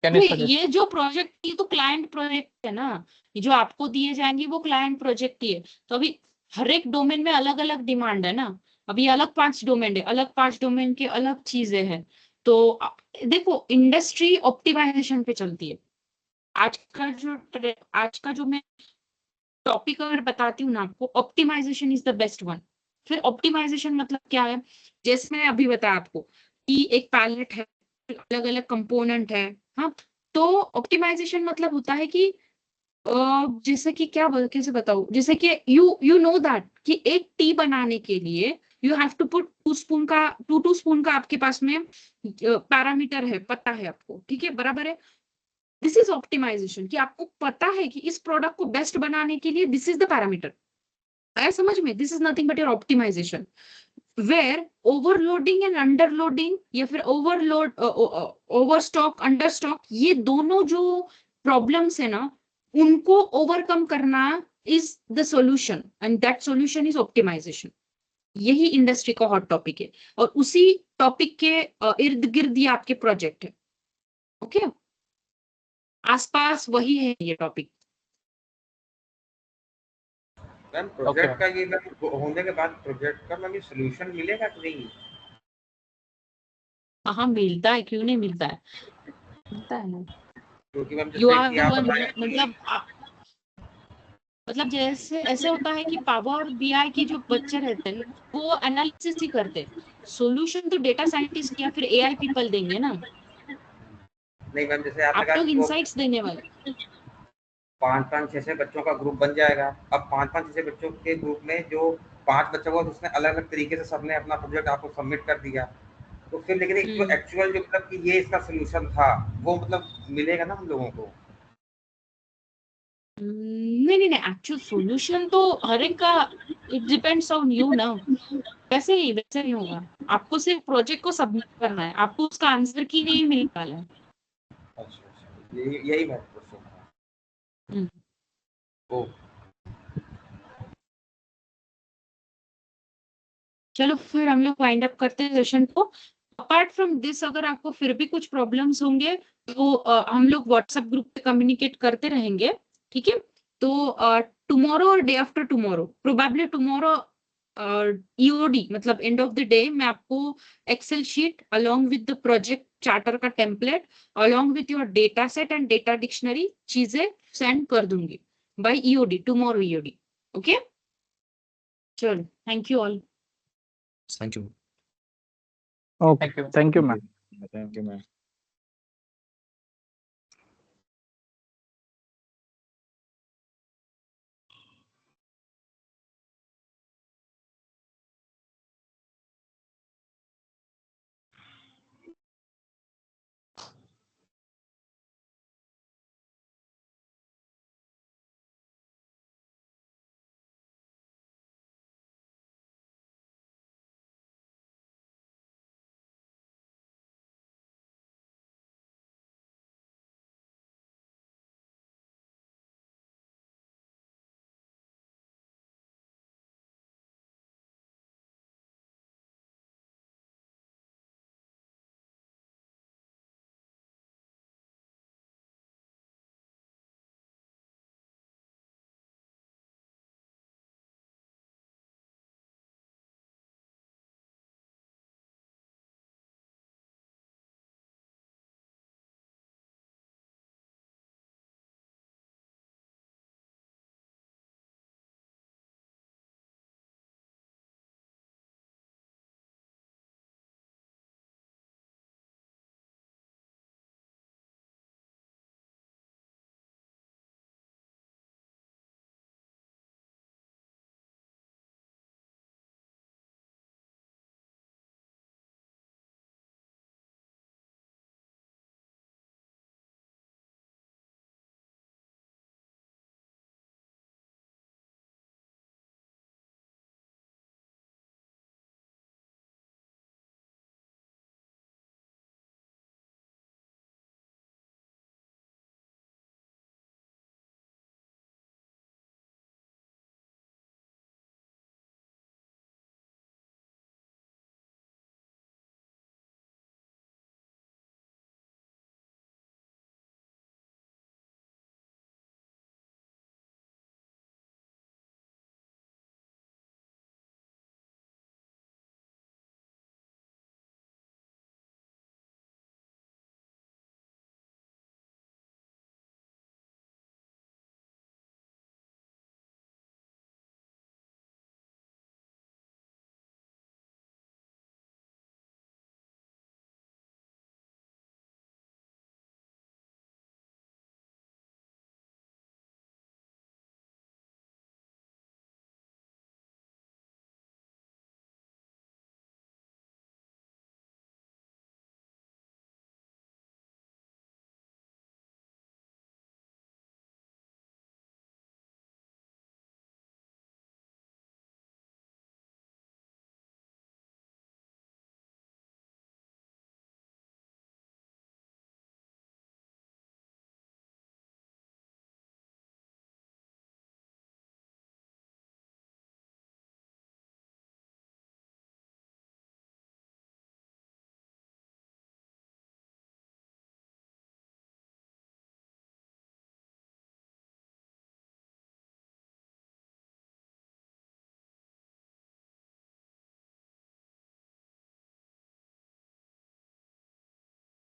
कैन यू नहीं, सजेस्ट? ये जो प्रोजेक्ट, ये तो क्लाइंट प्रोजेक्ट है ना, ये जो आपको दिए जाएंगे वो क्लाइंट प्रोजेक्ट ही है। तो अभी हर एक डोमेन में अलग अलग डिमांड है ना। अभी अलग 5 डोमेन है, अलग 5 डोमेन के अलग चीजें हैं। तो देखो, इंडस्ट्री ऑप्टिमाइजेशन पे चलती है। आज का जो मैं टॉपिक अगर बताती हूँ ना आपको, optimisation is the best one. फिर ऑप्टिमाइजेशन मतलब क्या है, जैसे मैंने अभी बताया आपको कि एक पैलेट है, अलग अलग कंपोनेंट है। हाँ, तो ऑप्टिमाइजेशन मतलब होता है कि जैसे कि कैसे बताऊं, जैसे कि यू नो दैट कि एक टी बनाने के लिए you have to put 2 spoon का आपके पास में पैरामीटर है, पता है आपको, ठीक है, बराबर है। दिस इज ऑप्टिमाइजेशन कि आपको पता है कि इस प्रोडक्ट को बेस्ट बनाने के लिए दिस इज द पैरामीटर। आया समझ में? This is nothing but your optimization, where overloading and underloading या फिर ओवरस्टॉक, अंडरस्टॉक, ये दोनों जो प्रॉब्लम्स है ना, उनको ओवरकम करना is the solution, and that solution is optimisation. यही इंडस्ट्री का हॉट टॉपिक है, और उसी टॉपिक के इर्द गिर्द ये आपके प्रोजेक्ट है। ओके, आसपास वही है ये टॉपिक। मैम प्रोजेक्ट का ये मैम होने के बाद प्रोजेक्ट का मैम ये सोल्यूशन मिलेगा कि नहीं? हाँ, मिलता है, क्यों नहीं मिलता है, मिलता है ना। क्योंकि मैम यू जैसे आर कि द आप वन, बताएं मतलब जैसे ऐसे होता है कि पावर बीआई के जो बच्चे रहते हैं वो एनालिसिस ही करते हैं, सोल्यूशन तो डेटा साइंटिस्ट या फिर एआई पीपल देंगे ना। नहीं मैम, जैसे आपने आप कहा लोग कि वो इनसाइट्स देने वाले। 5-5 6-6 बच्चों का ग्रुप बन जाएगा। अब 5-5 6-6 बच्चों के ग्रुप में जो 5 बच्चों को उसने अलग अलग तरीके से सबने अपना प्रोजेक्ट आपको सबमिट कर दिया, तो फिर लेकिन एक जो एक्चुअल जो मतलब कि ये इसका सोल्यूशन था वो मतलब मिलेगा ना हम लोगों को? नहीं नहीं नहीं, एक्चुअल सॉल्यूशन तो हर एक का, इट डिपेंड्स ऑन यू ना। वैसे ही होगा, आपको सिर्फ प्रोजेक्ट को सबमिट करना है, आपको उसका आंसर की नहीं मिल वाला है। अच्छा, यही मैं क्वेश्चन था। ओ चलो फिर हम लोग वाइंड अप करते हैं सेशन को। अपार्ट फ्रॉम दिस, अगर आपको फिर भी कुछ प्रॉब्लम्स होंगे तो हम लोग व्हाट्सएप ग्रुप पे कम्युनिकेट करते रहेंगे, ठीक है। तो टुमारो और day after tomorrow, probably tomorrow EOD मतलब एंड ऑफ द डे, मैं आपको Excel sheet along with the project charter का template along with your data set and data dictionary चीजें सेंड कर दूंगी by EOD, tomorrow EOD. Okay, चलो, thank you all. Thank you. Okay, thank you ma'am. Thank you ma'am.